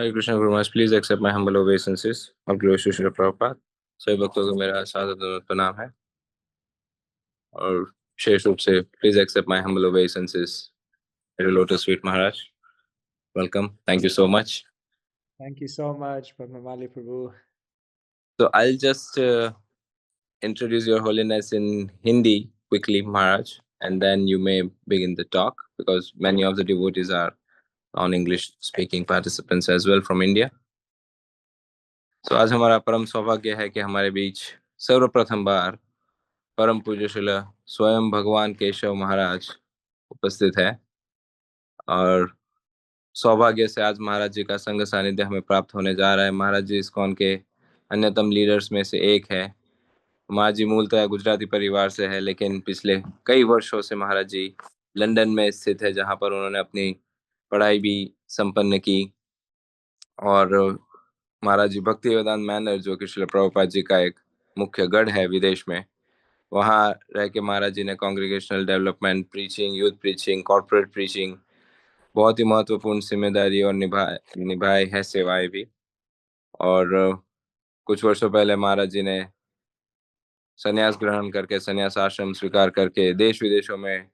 Hare Krishna Guru Maharaj, please accept my humble obeisances of Guru Srila Prabhupada। सभी भक्तों को मेरा सादर प्रणाम है। और विशेष रूप से please accept my humble obeisances Hare Lotus Sweet Maharaj। Welcome, thank you so much. Thank you so much, Padmamali Prabhu. So I'll just introduce Your Holiness in Hindi quickly, Maharaj, and then you may begin the talk because many of the devotees are non-English speaking participants as well from India। तो आज हमारा परम सौभाग्य है कि हमारे बीच सर्वप्रथम बार परम पूज्य श्रील स्वयं भगवान केशव महाराज उपस्थित है। और सौभाग्य से आज महाराज जी का संग सानिध्य हमें प्राप्त होने जा रहा है। महाराज जी इस्कॉन के अन्यतम लीडर्स में से एक है। महाराज जी मूलतः गुजराती परिवार से है, लेकिन पिछले कई वर्षों से महाराज जी लंदन में स्थित है, जहां पर उन्होंने अपनी पढ़ाई भी संपन्न की। और महाराज जी भक्ति वेदांत मैनर, जो कि श्रील प्रभुपाद जी का एक मुख्य गढ़ है विदेश में, वहाँ रह के महाराज जी ने Congregational development, preaching, youth preaching, corporate preaching, बहुत ही महत्वपूर्ण जिम्मेदारी और निभाए है सेवाएं भी। और कुछ वर्षों पहले महाराज जी ने संन्यास ग्रहण करके, संन्यास आश्रम स्वीकार करके देश विदेशों में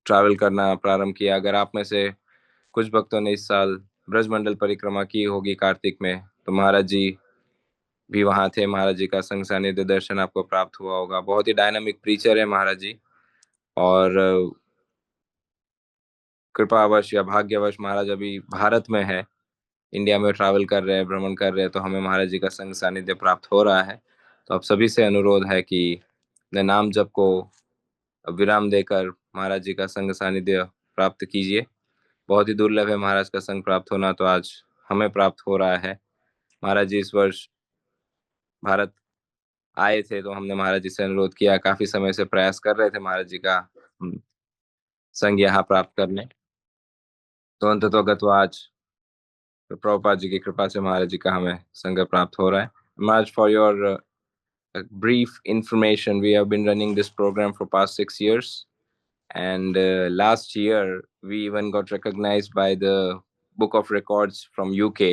ट्रैवल करना प्रारंभ किया। अगर आप में से कुछ भक्तों ने इस साल ब्रजमंडल परिक्रमा की होगी कार्तिक में, तो महाराज जी भी वहां थे। महाराज जी का संग सानिध्य दर्शन आपको प्राप्त हुआ होगा। बहुत ही डायनामिक प्रीचर है महाराज जी। और कृपावश या भाग्यवश महाराज अभी भारत में है, इंडिया में ट्रैवल कर रहे हैं, भ्रमण कर रहे हैं, तो हमें महाराज जी का संग सानिध्य प्राप्त हो रहा है। तो आप सभी से अनुरोध है कि अपने नाम जप को विराम देकर महाराज जी का संग सानिध्य प्राप्त कीजिए। बहुत ही दुर्लभ है महाराज का संग प्राप्त होना, तो आज हमें प्राप्त हो रहा है। महाराज जी इस वर्ष भारत आए थे, तो हमने महाराज जी से अनुरोध किया, काफी समय से प्रयास कर रहे थे महाराज जी का संग यहाँ प्राप्त करने। तो अंततः तो आज तो प्रभुपाद जी की कृपा से महाराज जी का हमें संग प्राप्त हो रहा है। Maharaj, for your brief information, we have been running this program for past 6 years, and last year we even got recognized by the Book of Records from UK.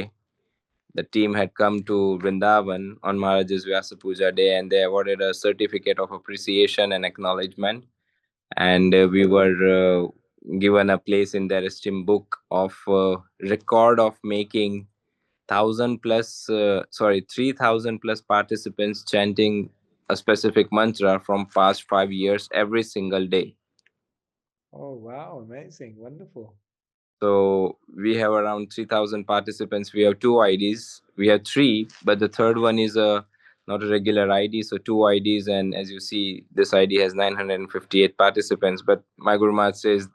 The team had come to Vrindavan on Maharaj's Vyasa Puja day, and they awarded a certificate of appreciation and acknowledgement. And we were given a place in their esteemed book of record of making 3,000 plus participants chanting a specific mantra from past 5 years every single day. Oh, wow, amazing, wonderful. So we have around 3,000 participants. We have two IDs. We have three, but the third one is not a regular ID. So two IDs, and as you see, this ID has 958 participants. But my Guru Maharaj says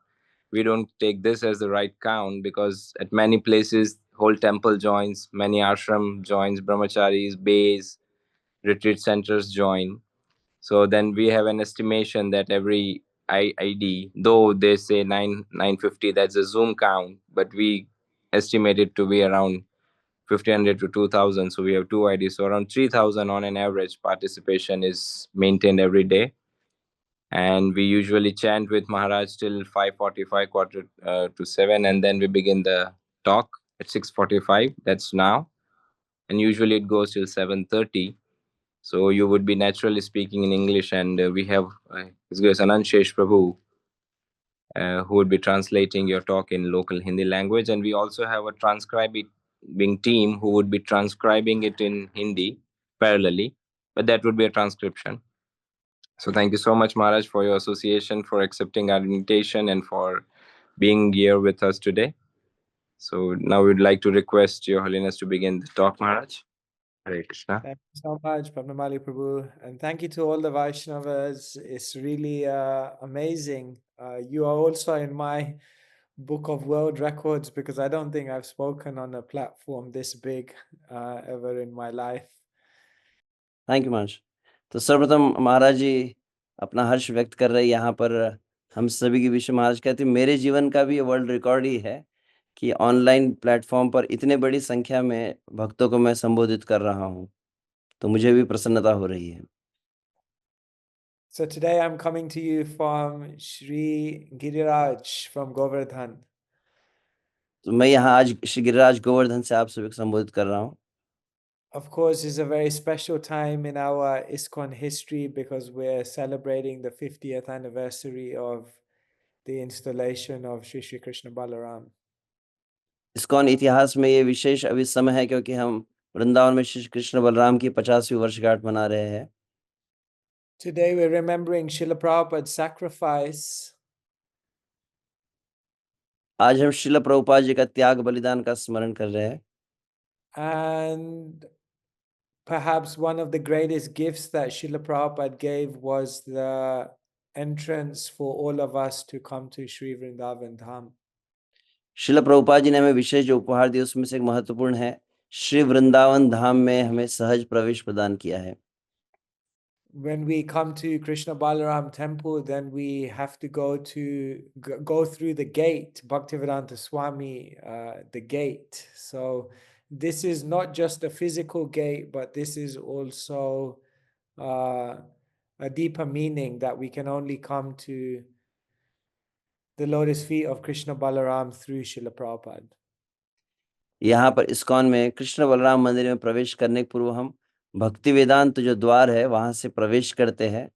we don't take this as the right count, because at many places whole temple joins, many ashram joins, brahmacharis, bays, retreat centers join. So then we have an estimation that every ID, though they say 950, that's a Zoom count, but we estimate it to be around 1,500 to 2,000. So we have two IDs. So around 3,000 on an average participation is maintained every day. And we usually chant with Maharaj till 5:45, quarter to 7, and then we begin the talk at 6:45. That's now, and usually it goes till 7:30. So you would be naturally speaking in English, and we have His Grace Anand Shesh Prabhu, who would be translating your talk in local Hindi language, and we also have a transcribing team who would be transcribing it in Hindi parallelly, but that would be a transcription. So thank you so much, Maharaj, for your association, for accepting our invitation, and for being here with us today. So now we'd like to request Your Holiness to begin the talk, Maharaj. Hare Krishna. Thank you so much, Padmamali Prabhu, and thank you to all the Vaishnavas. It's really amazing. You are also in my book of world records, because I don't think I've spoken on a platform this big ever in my life. Thank you Maharaj. तो सर्वप्रथम महाराज जी अपना हर्ष व्यक्त कर रहे हैं यहाँ पर। हम सभी के विषय महाराज कहते हैं मेरे जीवन का भी वर्ल्ड रिकॉर्ड ही है कि ऑनलाइन प्लेटफॉर्म पर इतने बड़ी संख्या में भक्तों को मैं संबोधित कर रहा हूँ, तो मुझे भी प्रसन्नता हो रही है। So today I'm coming to you from Shri Giriraj from Govardhan. तो मैं यहाँ आज श्री गिरिराज गोवर्धन से आप सभी को संबोधित कर रहा हूँ। Of course, it's a very special time in our ISKCON history because we're celebrating the 50th anniversary of the installation of Sri Sri Krishna Balaram. ISKCON इतिहास में ये विशेष अभी समय है क्योंकि हम वृंदावन में श्री कृष्ण बलराम की 50वीं वर्षगांठ मना रहे हैं। Today we're remembering Srila Prabhupada's sacrifice, आज हम श्रील प्रभुपाद जी का त्याग बलिदान का स्मरण कर रहे हैं। and perhaps one of the greatest gifts that Srila Prabhupada gave was the entrance for all of us to come to Sri Vrindavan Dham. Srila Prabhupada ji ने हमें विशेष जो उपहार दिया उसमें से एक महत्वपूर्ण है, श्री वृंदावन धाम में हमें सहज प्रवेश प्रदान किया है। When we come to Krishna Balaram temple, then we have to go through the gate, Bhaktivedanta Swami, the gate. So this is not just a physical gate, but this is also a deeper meaning that we can only come to the lotus feet of Krishna Balaram through Srila Prabhupada. यहाँ पर ISKCON में कृष्ण बलराम मंदिर में प्रवेश करने के पूर्व हम भक्ति वेदांत जो द्वार है वहां से प्रवेश करते हैं।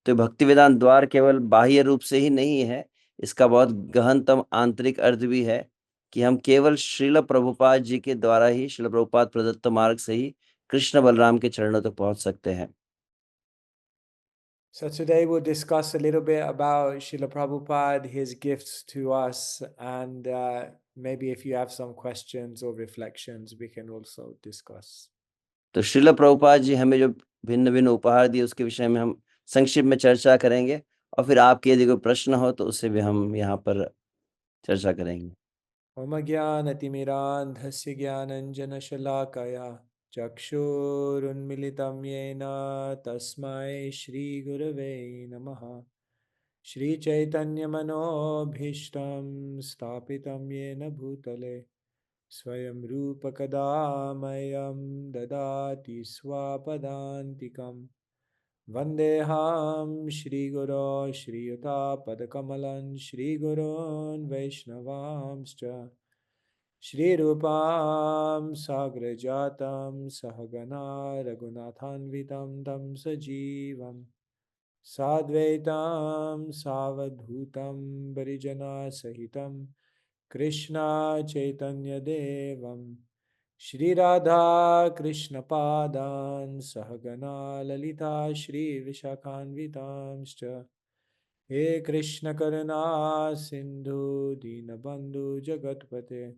तो भक्ति वेदांत द्वार केवल बाह्य रूप से ही नहीं है, इसका बहुत गहनतम आंतरिक अर्थ भी है कि हम केवल श्रील प्रभुपाद जी के द्वारा ही, श्रील प्रभुपाद प्रदत्त मार्ग से ही कृष्ण बलराम के चरणों तक पहुंच सकते हैं। So today we'll discuss a little bit about Srila Prabhupada, his gifts to us, and maybe if you have some questions or reflections, we can also discuss. तो श्रील प्रभुपाद जी हमें जो भिन्न भिन्न उपहार दिए उसके विषय में हम संक्षिप्त में चर्चा करेंगे और फिर आपके यदि कोई प्रश्न हो तो उससे भी हम यहाँ पर चर्चा करेंगे। Om Gyanatimidandhasya Gyananjanashalakaya Chakshurunmilitam Yena Tasmai Shri Gurave Namaha Shri Chaitanya Manobhishtam Stapitam Yena Bhutale Swayam Rupa Kadamayam Dadati Swapadantikam Vandeham Shri Guru Shri Yuta Padakamalan Shri Gurun Vaishnavamscha Shri Rupam Sagrajatam Sahagana Raghunathanvitam Tam Sajivam Sadvaitam Savadhutam Barijana Sahitam Krishna Chaitanya Devam Shri Radha Krishna Padan Sahagana Lalita Shri Vishakhanvitamscha He Krishna Karuna Sindhu Dinabandhu Jagatpate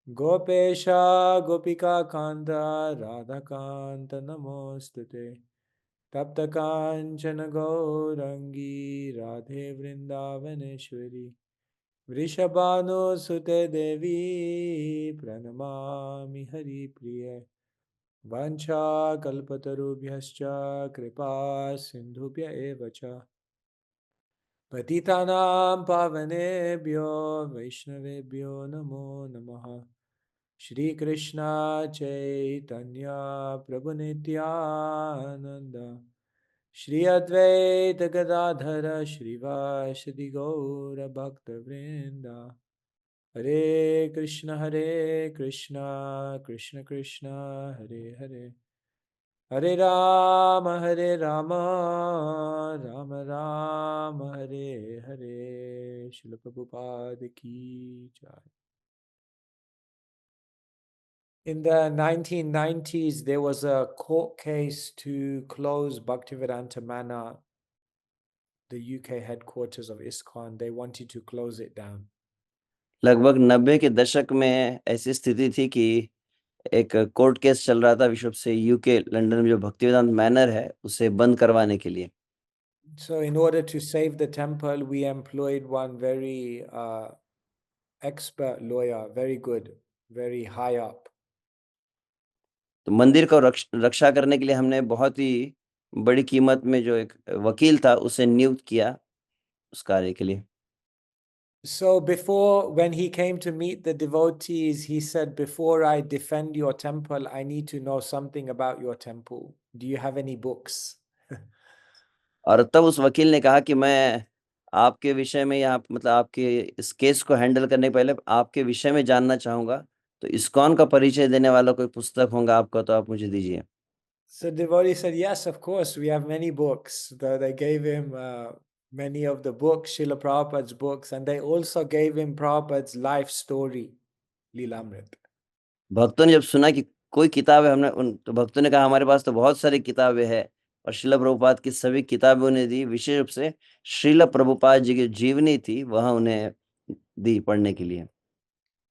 Gopesha Gopika Kanta Radha Kanta Namostute Tapta Kanchana Gaurangi Radhe Vrindavaneshwari Vrishabhanu Sute Devi Pranamami Hari Priya Vancha Kalpatarubhyascha Kripa Sindhubhya Evacha Patitanam Pavanebhyo Vaishnavebhyo Namo Namaha Shri Krishna Chaitanya Prabhu Nityananda Shri Advaita Gadadhara Shri Vasadi Gaura Bhakta Vrinda Hare Krishna Krishna Krishna Hare Hare Hare Rama Rama Rama Hare Hare Srila Prabhupada Ki Jai. In the 1990s, there was a court case to close Bhaktivedanta Manor, the UK headquarters of ISKCON. They wanted to close it down. लगभग 90 के दशक में ऐसी स्थिति थी कि एक court case चल रहा था विश्व से यूके लंदन में जो भक्तिवेदांत मैनर है उसे बंद करवाने के लिए। So in order to save the temple, we employed one very expert lawyer, very good, very high up. तो मंदिर को रक्षा करने के लिए हमने बहुत ही बड़ी कीमत में जो एक वकील था उसे नियुक्त किया उस कार्य के लिए। So when he came to meet the devotees, he said, before I defend your temple, I need to know something about your temple. Do you have any books? और तब उस वकील ने कहा कि मैं आपके विषय में या मतलब आपके इस केस को हैंडल करने के पहले आपके विषय में जानना चाहूंगा। तो इस्कॉन का परिचय देने वाला कोई पुस्तक होगा आपका तो आप मुझे दीजिए। So devotee said, yes, of course, we have many books. They gave him many of the books, Srila Prabhupada's books, and they also gave him Prabhupada's life story, Lilamrit. भक्तों ने जब सुना कि कोई किताब है हमने तो भक्तों ने कहा हमारे पास तो बहुत सारी किताबें हैं और श्रील प्रभुपाद की सभी किताबें उन्हें दी। विशेष रूप से श्रील प्रभुपाद जी की जीवनी थी वह उन्हें दी पढ़ने के लिए।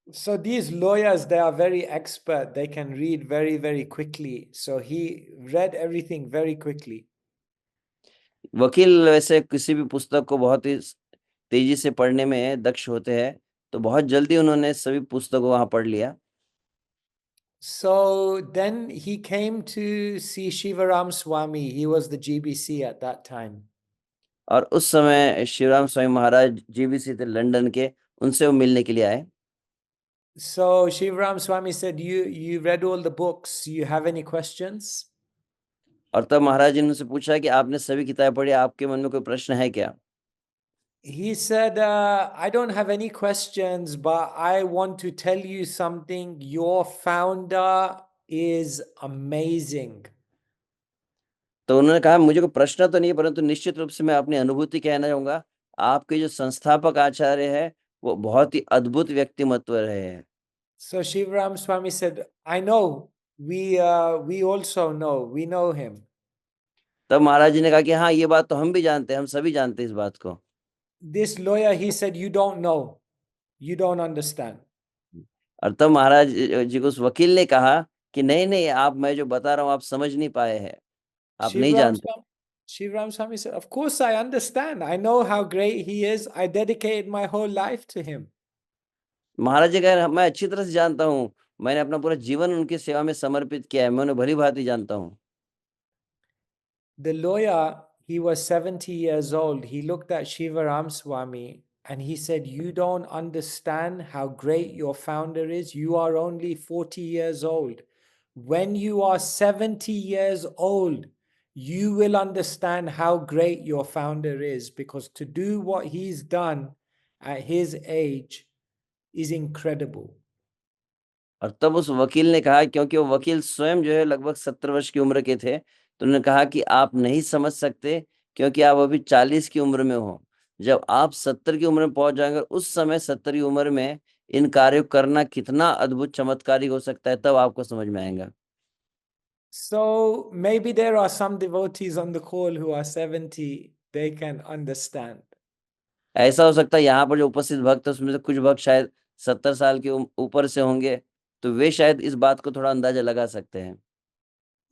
So these lawyers, they are very expert. They can read very, very quickly. So he read everything very quickly. वकील वैसे किसी भी पुस्तक को बहुत ही तेजी से पढ़ने में दक्ष होते हैं, तो बहुत जल्दी उन्होंने सभी पुस्तकों वहां पढ़ लिया। So then he came to see Shivaram Swami. He was the GBC at that time. और उस समय शिवराम स्वामी महाराज जीबीसी थे लंदन के, उनसे वो मिलने के लिए आए। So Shivaram Swami said, you read all the books. You have any questions? और तब महाराज जी ने उनसे पूछा कि आपने सभी किताबें पढ़ी, आपके मन में कोई प्रश्न है क्या? He said, I don't have any questions, but I want to tell you something. Your founder is amazing. तो उन्होंने कहा मुझे कोई प्रश्न तो नहीं है, परंतु निश्चित रूप से मैं अपनी अनुभूति कहना चाहूंगा। आपके जो संस्थापक आचार्य है वो बहुत ही अद्भुत व्यक्तिमत्व रहे हैं। So Shivaram Swami said, I know. We also know. We know him. तब महाराज जी ने कहा कि हाँ ये बात तो हम भी जानते हैं, हम सभी जानते हैं इस बात को। This lawyer, he said, you don't know. You don't understand. और तब महाराज जी को उस वकील ने कहा कि नहीं नहीं, आप मैं जो बता रहा हूँ आप समझ नहीं पाए हैं, आप नहीं जानते। Shivaram Swami said, of course I understand. I know how great he is. I dedicated my whole life to him. महाराज जी कह रहे मैं अच्छी तरह से जानता हूँ, मैंने अपना पूरा जीवन उनकी सेवा में समर्पित किया है, मैं उन्हें भली भांति जानता हूँ। The lawyer, he was 70 years old. He looked at Shivaram Swami and he said, you don't understand how great your founder is. You are only 40 years old. When you are 70 years old, you will understand how great your founder is, because to do what he's done at his age is incredible. और तब उस वकील ने कहा, क्योंकि वो वकील स्वयं जो है लगभग 70 वर्ष की उम्र के थे, तो उन्होंने कहा कि आप नहीं समझ सकते क्योंकि आप अभी 40 की उम्र में हो। जब आप 70 की उम्र में पहुंच जाएंगे, उस समय 70 की उम्र में इन कार्यों करना कितना अद्भुत चमत्कारी हो सकता है, तब आपको समझ में आएगा। So maybe there are some devotees on the call who are 70, they can understand. ऐसा हो सकता है यहाँ पर जो उपस्थित भक्त है उसमें से कुछ भक्त शायद 70 साल के ऊपर से होंगे, तो वे शायद इस बात को थोड़ा अंदाजा लगा सकते हैं।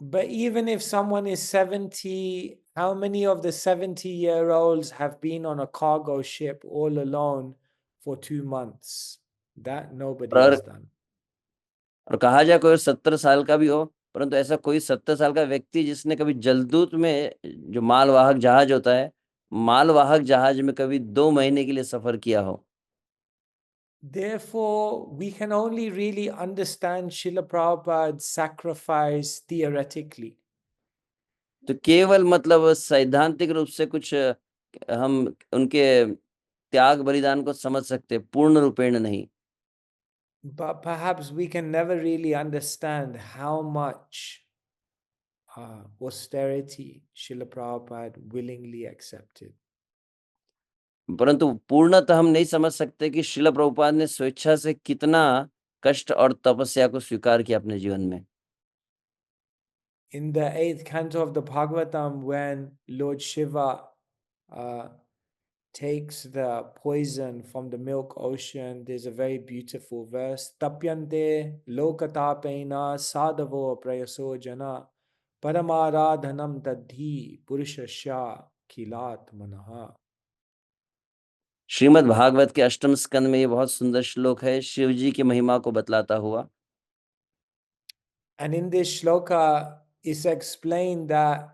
But even if someone is 70, how many of the 70-year-olds have been on a cargo ship all alone for 2 months? That nobody और has done. और कहा जाए कोई 70 साल का भी हो, परंतु ऐसा कोई 70 साल का व्यक्ति जिसने कभी जलदूत में, जो मालवाहक जहाज होता है, मालवाहक जहाज में कभी 2 महीने के लिए सफर किया हो। Therefore, we can only really understand Srila Prabhupada's sacrifice theoretically. तो केवल मतलब सैद्धांतिक रूप से कुछ हम उनके त्याग बलिदान को समझ सकते, पूर्ण रूपेण नहीं। But perhaps we can never really understand how much austerity Srila Prabhupada willingly accepted. परंतु पूर्णतः हम नहीं समझ सकते कि श्रील प्रभुपाद ने स्वेच्छा से कितना कष्ट और तपस्या को स्वीकार किया अपने जीवन में। In the 8th canto of the Bhagavatam, when Lord Shiva takes the poison from the milk ocean, there's a very beautiful verse. Tapyante lokatapena sadhavo prayaso jana paramaradhanam tadhi purushasya kilat manaha. Shrimad Bhagavat के 8वें स्कंद में ये बहुत सुंदर श्लोक है, शिव जी की महिमा को बतलाता हुआ। And in this shloka, it's explained that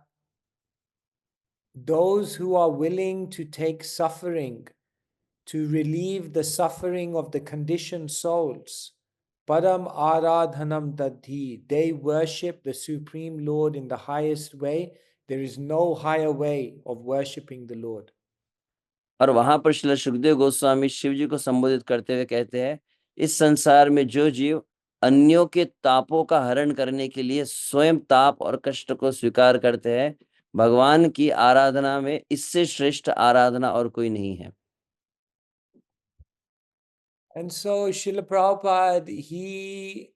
those who are willing to take suffering to relieve the suffering of the conditioned souls, Param Aradhanam Dadhi, they worship the Supreme Lord in the highest way. There is no higher way of worshipping the Lord. और वहां पर श्रील सुखदेव गोस्वामी शिव जी को संबोधित करते हुए कहते हैं, इस संसार में जो जीव अन्यों के तापों का हरण करने के लिए स्वयं ताप और कष्ट को स्वीकार करते हैं, भगवान की आराधना में इससे श्रेष्ठ आराधना और कोई नहीं है। And so Srila Prabhupada, he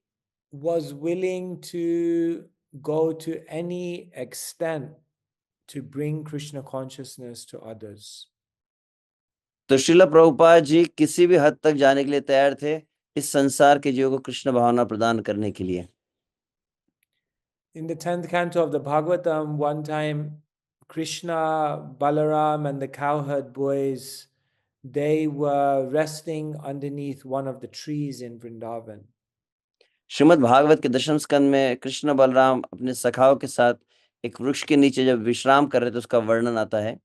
was willing to go to any extent to bring Krishna consciousness to others. तो श्रील प्रभुपाद जी किसी भी हद तक जाने के लिए तैयार थे इस संसार के जीवों को कृष्ण भावना प्रदान करने के लिए। In the 10th canto of the Bhagavatam, one time Krishna, Balaram, and the cowherd boys, they were resting underneath one of the trees in Vrindavan. Shrimad Bhagavat के दशम स्कंद में कृष्ण बलराम अपने सखाओं के साथ एक वृक्ष के नीचे जब विश्राम कर रहे थे उसका वर्णन आता है।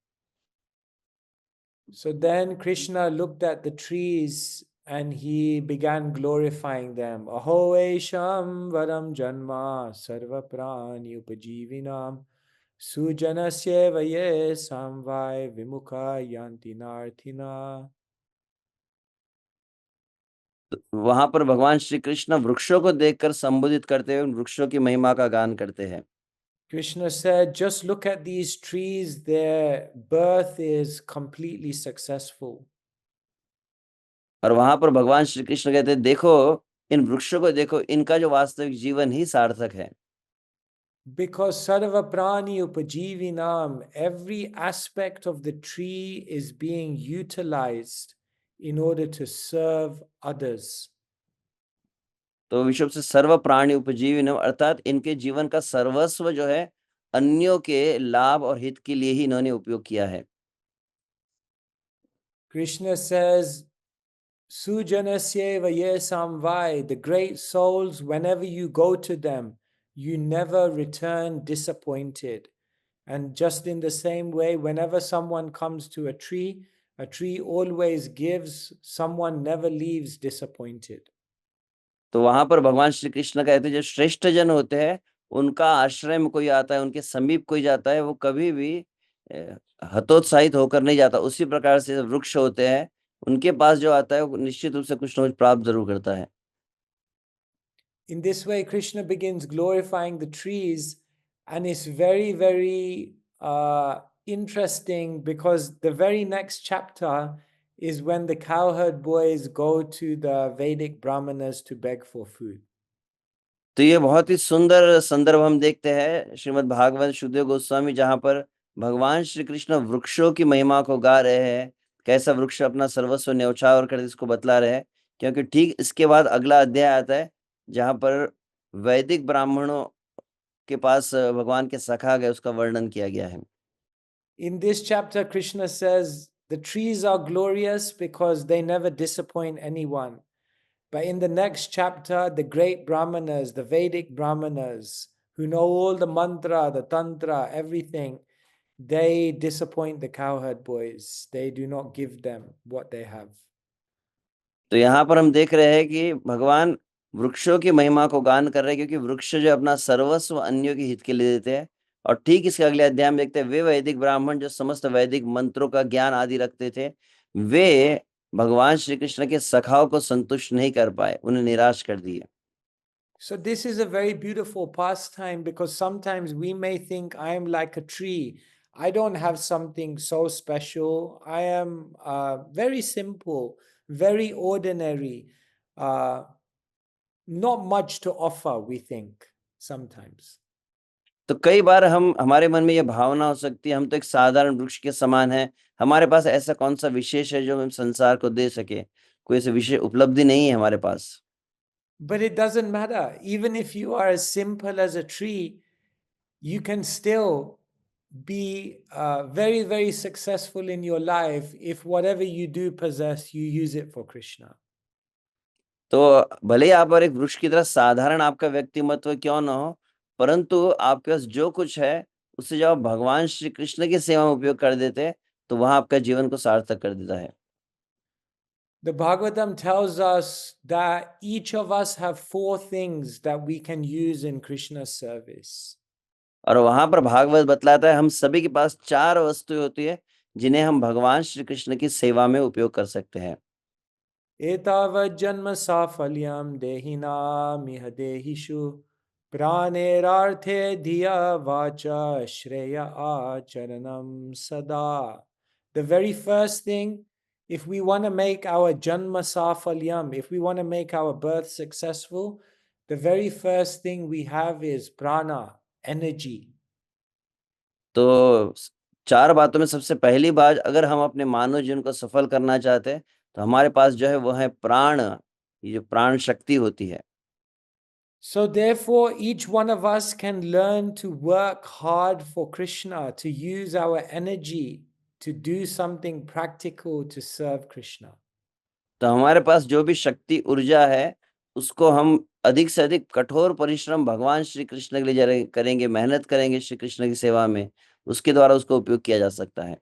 So then Krishna looked at the trees and he began glorifying them. Aho esham varam janma sarva prani upajivinam sujanasya vaye samvai vimukha yanti narthina. वहां पर भगवान श्री कृष्ण वृक्षों को देखकर संबोधित करते हुए उन वृक्षों की महिमा का गान करते हैं। Krishna said, just look at these trees, their birth is completely successful. और वहां पर भगवान श्री कृष्ण कहते हैं, देखो इन वृक्षों को देखो, इनका जो वास्तविक जीवन ही सार्थक है। Because sarva prani upajivinam, every aspect of the tree is being utilized in order to serve others. तो विश्व से सर्व प्राणी उपजीविनम, अर्थात इनके जीवन का सर्वस्व जो है अन्यों के लाभ और हित के लिए ही इन्होंने उपयोग किया है। Krishna says, Sujanasyeva ye samvai, the great souls, whenever you go to them, you never return disappointed. And just in the same way, whenever someone comes to a tree always gives, someone never leaves disappointed. तो वहां पर भगवान श्री कृष्ण कहते हैं, जो श्रेष्ठ जन होते हैं उनका आश्रय में कोई आता है, उनके समीप कोई जाता है, वो कभी भी हतोत्साहित होकर नहीं जाता। उसी प्रकार से वृक्ष होते हैं, उनके पास जो आता है वो निश्चित रूप से कुछ न कुछ प्राप्त जरूर करता है। In this way, Krishna begins glorifying the trees, and it's very, very interesting because the very next chapter is when the cowherd boys go to the Vedic Brahmanas to beg for food. तो ये बहुत ही सुंदर संदर्भ हम देखते हैं श्रीमद् भागवत सुखदेव गोस्वामी, जहां पर भगवान श्री कृष्ण वृक्षों की महिमा को गा रहे हैं, कैसा वृक्ष अपना सर्वस्व न्यौछावर कर इसको बतला रहे हैं। क्योंकि ठीक इसके बाद अगला अध्याय आता है जहां पर वैदिक ब्राह्मणों के पास भगवान के सखा गए, उसका वर्णन किया गया है। In this chapter, Krishna says the trees are glorious because they never disappoint anyone. But in the next chapter, the great Brahmanas, the Vedic Brahmanas, who know all the mantra, the tantra, everything, they disappoint the cowherd boys. They do not give them what they have. तो यहाँ पर हम देख रहे हैं कि भगवान वृक्षों की महिमा को गान कर रहे हैं, क्योंकि वृक्ष जो अपना सर्वस्व अन्यों के हित के लिए देते हैं। और ठीक इसके अगले अध्याय में देखते हैं, वे वैदिक ब्राह्मण जो समस्त वैदिक मंत्रों का ज्ञान आदि रखते थे, वे भगवान श्री कृष्ण के सखाओं को संतुष्ट नहीं कर पाए, उन्हें निराश कर दिए। So this is a very beautiful pastime because sometimes we may think I am like a tree. I don't have something so special. I am very simple, very ordinary. Not much to offer, we think sometimes. तो कई बार हमारे मन में यह भावना हो सकती है, हम तो एक साधारण वृक्ष के समान हैं, हमारे पास ऐसा कौन सा विशेष है जो हम संसार को दे सके, कोई ऐसी विशेष उपलब्धि नहीं है हमारे पास। But it doesn't matter. Even if you are as simple as a tree, you can still be very, very successful in your life if whatever you do possess, you use it for Krishna. तो भले ही आप और एक वृक्ष की तरह साधारण आपका व्यक्तिमत्व क्यों न हो, परंतु आपके पास जो कुछ है उससे जब आप भगवान श्री कृष्ण की सेवा में उपयोग कर देते हैं, तो वहां आपका जीवन को सार्थक कर देता है। The Bhagavatam tells us that each of us have 4 things that we can use in Krishna's service. और वहां पर भागवत बतलाता है हम सभी के पास 4 वस्तुएं होती है जिन्हें हम भगवान श्री कृष्ण की सेवा में उपयोग कर सकते हैं। एतावज्जन्म साफल्यं देहिनामिह देहिषु प्राणेरार्थे धिया वाचा श्रेय आचरणं सदा. The very first thing, if we want to make our janma safalyam, if we want to make our birth successful, the very first thing we have is prana, energy. तो 4 बातों में सबसे पहली बात, अगर हम अपने मानव जीवन को सफल करना चाहते हैं, तो हमारे पास जो है वो है प्राण, ये जो प्राण शक्ति होती है। So therefore, each one of us can learn to work hard for Krishna, to use our energy to do something practical to serve Krishna. तो हमारे पास जो भी शक्ति ऊर्जा है, उसको हम अधिक से अधिक कठोर परिश्रम भगवान श्री कृष्ण के लिए करेंगे, मेहनत करेंगे श्री कृष्ण की सेवा में, उसके द्वारा उसको उपयोग किया जा सकता है।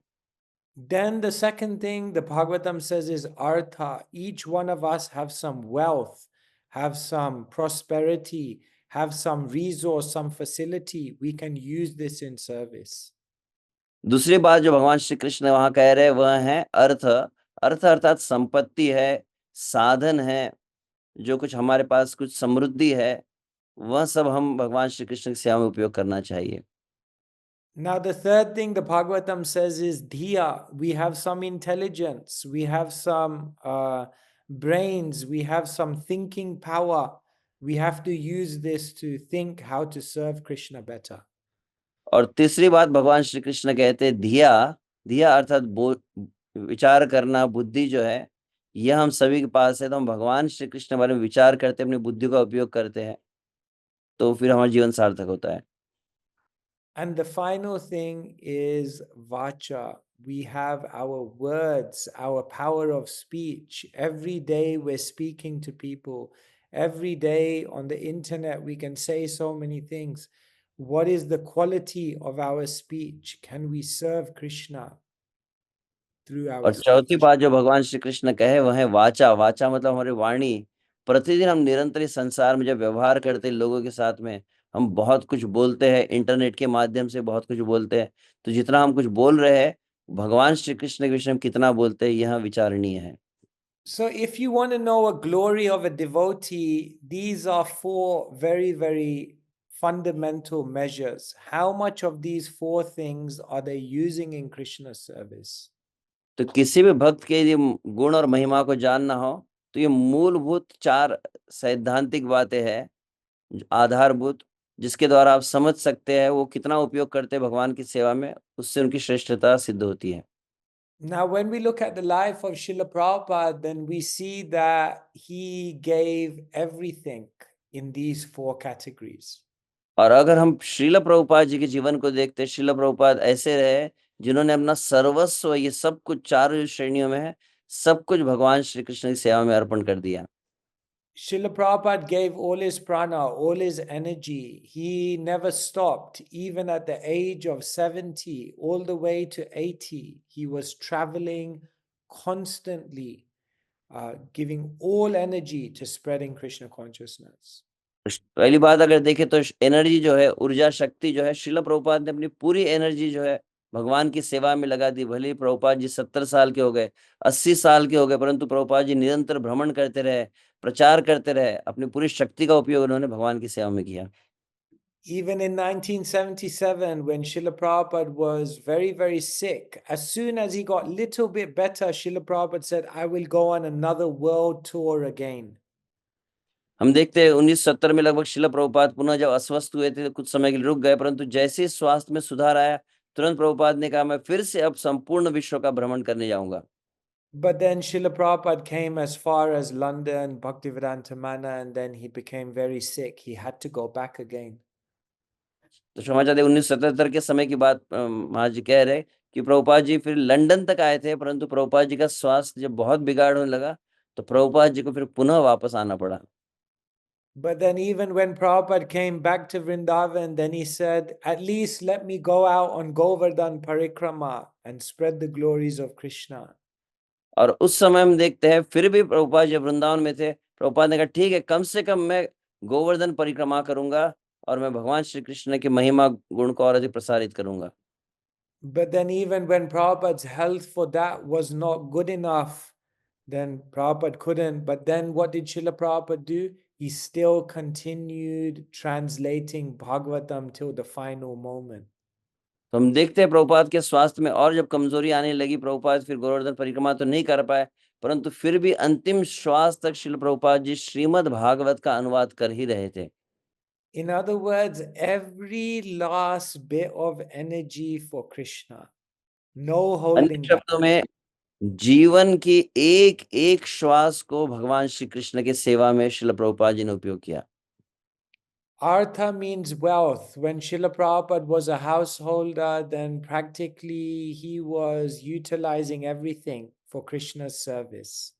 Then the second thing the Bhagavatam says is artha. Each one of us have some wealth, have some prosperity, have some resource, some facility. We can use this in service. दूसरी बात जो भगवान श्री कृष्ण वहां कह रहे हैं वह है अर्थ। अर्थ अर्थात संपत्ति है, साधन है, जो कुछ हमारे पास कुछ समृद्धि है, वह सब हम भगवान श्री कृष्ण की सेवा में उपयोग करना चाहिए। Now, the third thing the Bhagavatam says is dhiya. We have some intelligence, we have some brains, we have some thinking power. We have to use this to think how to serve Krishna better. और तीसरी बात भगवान श्री कृष्ण कहते हैं धिया। धिया अर्थात विचार करना, बुद्धि जो है, यह हम सभी के पास है। तो हम भगवान श्री कृष्ण के बारे में विचार करते हैं, अपनी बुद्धि का उपयोग करते हैं, तो फिर हमारा जीवन सार्थक होता है। And the final thing is vacha. We have our words, our power of speech. Every day we're speaking to people. Every day on the internet we can say so many things. What is the quality of our speech? Can we serve Krishna through our और चौथी speech? बात जो भगवान श्री कृष्ण कहे वह है वाचा। वाचा मतलब हमारी वाणी। प्रतिदिन हम निरंतर इस संसार में जब व्यवहार करते हैं लोगों के साथ में, हम बहुत कुछ बोलते हैं, इंटरनेट के माध्यम से बहुत कुछ बोलते हैं। तो जितना हम कुछ बोल रहे हैं, भगवान श्री कृष्ण के विषय में कितना बोलते हैं, यह विचारणीय है। So if you want to know a glory of a devotee, these are 4 very, very fundamental measures. How much of these 4 things are they using in Krishna's service? तो किसी भी भक्त के यदि गुण और महिमा को जानना हो, तो ये मूलभूत 4 सैद्धांतिक बातें हैं, आधारभूत, जिसके द्वारा आप समझ सकते हैं वो कितना उपयोग करते हैं भगवान की सेवा में, उससे उनकी श्रेष्ठता सिद्ध होती है। Now, when we look at the life of Srila Prabhupada, then we see that he gave everything in these 4 categories. और अगर हम श्रील प्रभुपाद जी के जीवन को देखते हैं, श्रील प्रभुपाद ऐसे रहे जिन्होंने अपना सर्वस्व, ये सब कुछ 4 श्रेणियों में है, सब कुछ भगवान श्री कृष्ण की सेवा में अर्पण कर दिया। Srila Prabhupada gave all his prana, all his energy. He never stopped, even at the age of 70, all the way to 80. He was traveling constantly, giving all energy to spreading Krishna consciousness. पहली बात अगर देखें तो energy जो है, ऊर्जा शक्ति जो है, श्रील प्रभुपाद ने अपनी पूरी एनर्जी जो है भगवान की सेवा में लगा दी। भले ही प्रभुपाद जी 70 साल के हो गए, 80 साल के हो गए, परंतु प्रभुपाद जी निरंतर भ्रमण करते रहे, प्रचार करते रहे, अपनी पूरी शक्ति का उपयोग उन्होंने भगवान की सेवा में किया। Even in 1977, when Srila Prabhupada was very, very sick, as soon as he got little bit better, Srila Prabhupada said, I will go on another world tour again. हम देखते हैं 1970 में लगभग श्रील प्रभुपाद पुनः जब अस्वस्थ हुए थे तो कुछ समय के लिए रुक गए, परंतु जैसे ही स्वास्थ्य में सुधार आया, तुरंत प्रभुपाद ने कहा मैं फिर से अब संपूर्ण विश्व का भ्रमण करने जाऊंगा। But then Srila Prabhupada came as far as London, Bhaktivedanta Mana, and then he became very sick. He had to go back again. तो क्षमा चाहते 1977 के समय की बात महाराज जी कह रहे कि प्रभुपाद जी फिर लंदन तक आए थे, परंतु प्रभुपाद जी का स्वास्थ्य जब बहुत बिगाड़ होने लगा तो प्रभुपाद जी को फिर पुनः वापस आना पड़ा। But then even when Prabhupada came back to Vrindavan, then he said, at least let me go out on Govardhan Parikrama and spread the glories of Krishna. और उस समय हम देखते हैं फिर भी प्रभुपाद जब वृंदावन में थे, प्रभुपाद ने कहा ठीक है, कम से कम मैं गोवर्धन परिक्रमा करूंगा और मैं भगवान श्री कृष्ण की महिमा गुण को और अधिक प्रसारित करूंगा। But then even when Prabhupada's health for that was not good enough, then Prabhupada couldn't. But then what did Srila Prabhupada do? He still continued translating Bhagavatam till the final moment. तो हम देखते हैं प्रभुपाद के स्वास्थ्य में और जब कमजोरी आने लगी, प्रभुपाद फिर गोवर्धन परिक्रमा तो नहीं कर पाए, परंतु फिर भी अंतिम श्वास तक श्रील प्रभुपाद जी श्रीमद् भागवत का अनुवाद कर ही रहे थे। In other words, every last bit of energy for Krishna, no अन्य holding back. शब्दों में जीवन की एक एक श्वास को भगवान श्री कृष्ण के सेवा में श्रील प्रभुपाद जी ने उपयोग किया। Artha means wealth. When Srila Prabhupada was a householder, then practically he was utilizing everything for Krishna's service.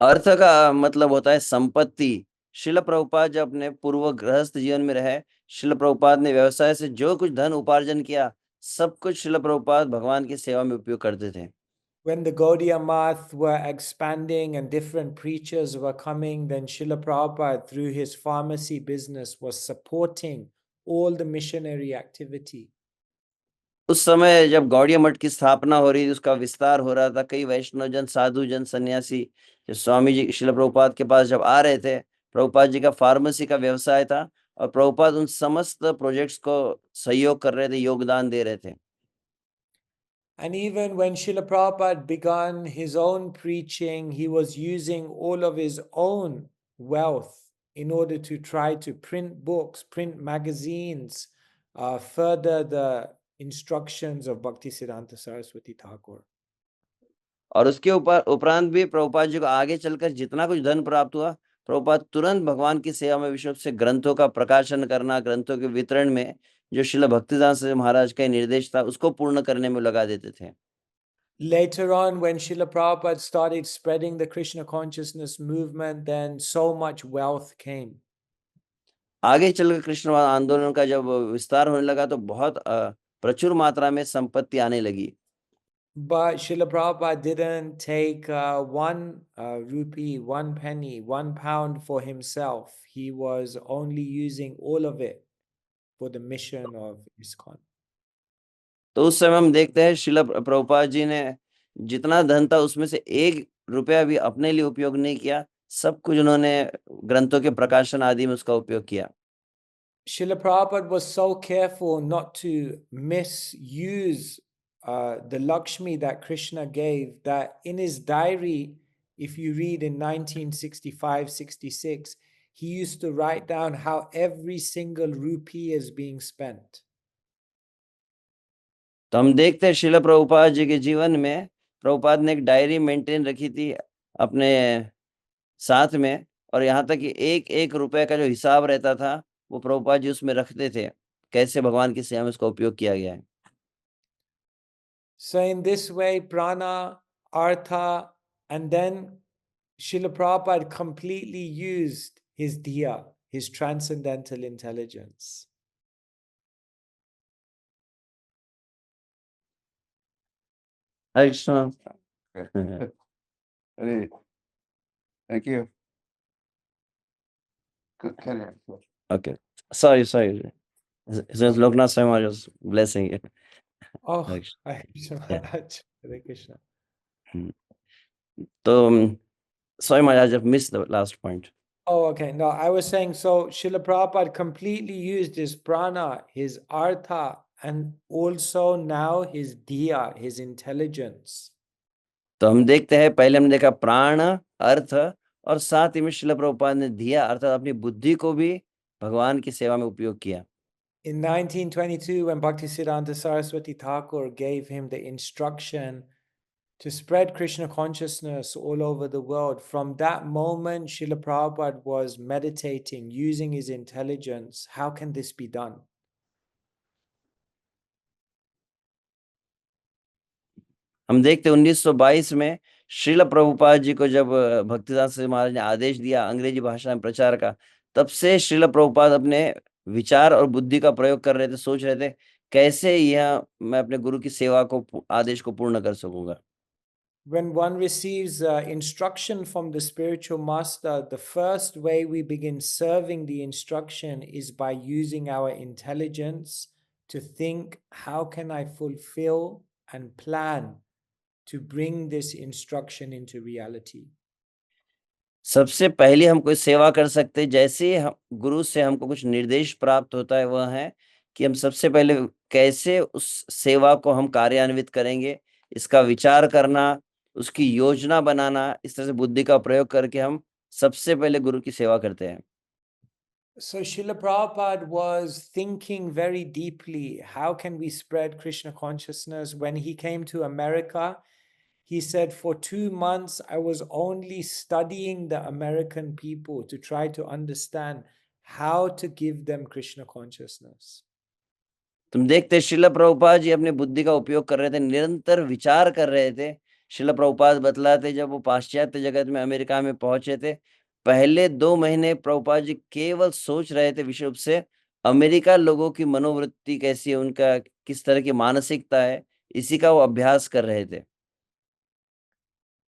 अर्थ का मतलब होता है संपत्ति। श्रील प्रभुपाद जब अपने पूर्व गृहस्थ जीवन में रहे, श्रील प्रभुपाद ने व्यवसाय से जो कुछ धन उपार्जन किया, सब कुछ श्रील प्रभुपाद भगवान की सेवा में उपयोग करते थे। When the Gaudiya Math were expanding and different preachers were coming, then Srila Prabhupada, through his pharmacy business, was supporting all the missionary activity. उस समय जब गौड़िया मठ की स्थापना हो रही थी, उसका विस्तार हो रहा था, कई वैष्णव जन, साधु जन, सन्यासी जो स्वामी जी श्रील प्रभुपाद के पास जब आ रहे थे, प्रभुपाद जी का फार्मेसी का व्यवसाय था और प्रभुपाद उन समस्त प्रोजेक्ट्स को सहयोग कर रहे थे, योगदान दे रहे थे। And even when Srila Prabhupada began his own preaching, he was using all of his own wealth in order to try to print books, print magazines, further the instructions of Bhaktisiddhanta Saraswati Thakur. और उसके उपरांत भी प्रभुपाद जी को आगे चलकर जितना कुछ धन प्राप्त हुआ, प्रभुपाद तुरंत भगवान की सेवा में विशेष रूप से ग्रंथों का प्रकाशन करना, ग्रंथों के वितरण में जो श्रील भक्तिदास महाराज का निर्देश था, उसको पूर्ण करने में लगा देते थे। Later on, when Srila Prabhupada started spreading the Krishna consciousness movement, then so much wealth came. आगे चलकर कृष्ण आंदोलन का जब विस्तार होने लगा तो बहुत प्रचुर मात्रा में संपत्ति आने लगी। But Srila Prabhupada didn't take 1 rupee, 1 penny, 1 pound for himself. He was only using all of it for the mission of ISKCON. तो उस समय हम देखते हैं श्रील प्रभुपाद जी ने जितना धन था उसमें से 1 रुपया भी अपने लिए उपयोग नहीं किया, सब कुछ उन्होंने ग्रंथों के प्रकाशन आदि में उसका उपयोग किया। Srila Prabhupada was so careful not to misuse the Lakshmi that Krishna gave, that in his diary, if you read in 1965-66, he used to write down how every single rupee is being spent. तो हम देखते हैं श्रील प्रभुपाद जी के जीवन में प्रभुपाद ने एक diary maintain रखी थी अपने साथ में, और यहाँ तक कि 1-1 रुपए का जो हिसाब रहता था वो प्रभुपाद जी उसमें रखते थे, कैसे भगवान की सेवा में उसका उपयोग किया गया है। So in this way, prana, artha, and then Srila Prabhupada completely used his diya, his transcendental intelligence. Hare Krishna. Hey, thank you. Good, carry on. Okay, sorry. Since Loknath Swami was just blessing you. Oh, Hare Krishna. Hare Krishna Yeah. Maharaj, Hare Krishna. तो sorry Maharaj, I've missed the last point. Oh, okay. No, I was saying, so Srila Prabhupada completely used his prana, his artha, and also now his diya, his intelligence. तो हम देखते हैं, पहले हमने देखा प्राण, अर्थ, और साथ ही में श्रील प्रभुपाद ने दिया अर्थात अपनी बुद्धि को भी भगवान की सेवा में उपयोग किया। In 1922, when Bhaktisiddhanta Saraswati Thakur gave him the instruction to spread Krishna consciousness all over the world, from that moment, Srila Prabhupada was meditating, using his intelligence. How can this be done? हम देखते 1922 में श्रील प्रभुपाद जी को जब भक्तिदास महाराज ने आदेश दिया अंग्रेजी भाषा में प्रचार का, तब से श्रील प्रभुपाद अपने विचार और बुद्धि का प्रयोग कर रहे थे, सोच रहे थे कैसे यह मैं अपने गुरु की सेवा को आदेश को पूर्ण कर सकूंगा। When one receives instruction from the spiritual master, the first way we begin serving the instruction is by using our intelligence to think, how can I fulfill and plan to bring this instruction into reality? सबसे पहले हम कोई सेवा कर सकते हैं, जैसे हम गुरु से हमको कुछ निर्देश प्राप्त होता है, वह है कि हम सबसे पहले कैसे उस सेवा को हम कार्यान्वित करेंगे, इसका विचार करना, उसकी योजना बनाना, इस तरह से बुद्धि का प्रयोग करके हम सबसे पहले गुरु की सेवा करते हैं। So Srila Prabhupada was thinking very deeply, how can we spread Krishna consciousness? When he came to America, he said, for 2 months, I was only studying the American people to try to understand how to give them Krishna consciousness. तुम देखते श्रील प्रभुपाद जी अपनी बुद्धि का उपयोग कर रहे थे, निरंतर विचार कर रहे थे। श्रील प्रभुपाद बतलाते जब वो पाश्चात्य जगत में अमेरिका में पहुंचे थे, पहले 2 महीने प्रभुपाद जी केवल सोच रहे थे विशुद्ध से अमेरिका लोगों की मनोवृत्ति कैसी है, उनका किस तरह की मानसिकता है, इसी का वो अभ्यास कर रहे थे।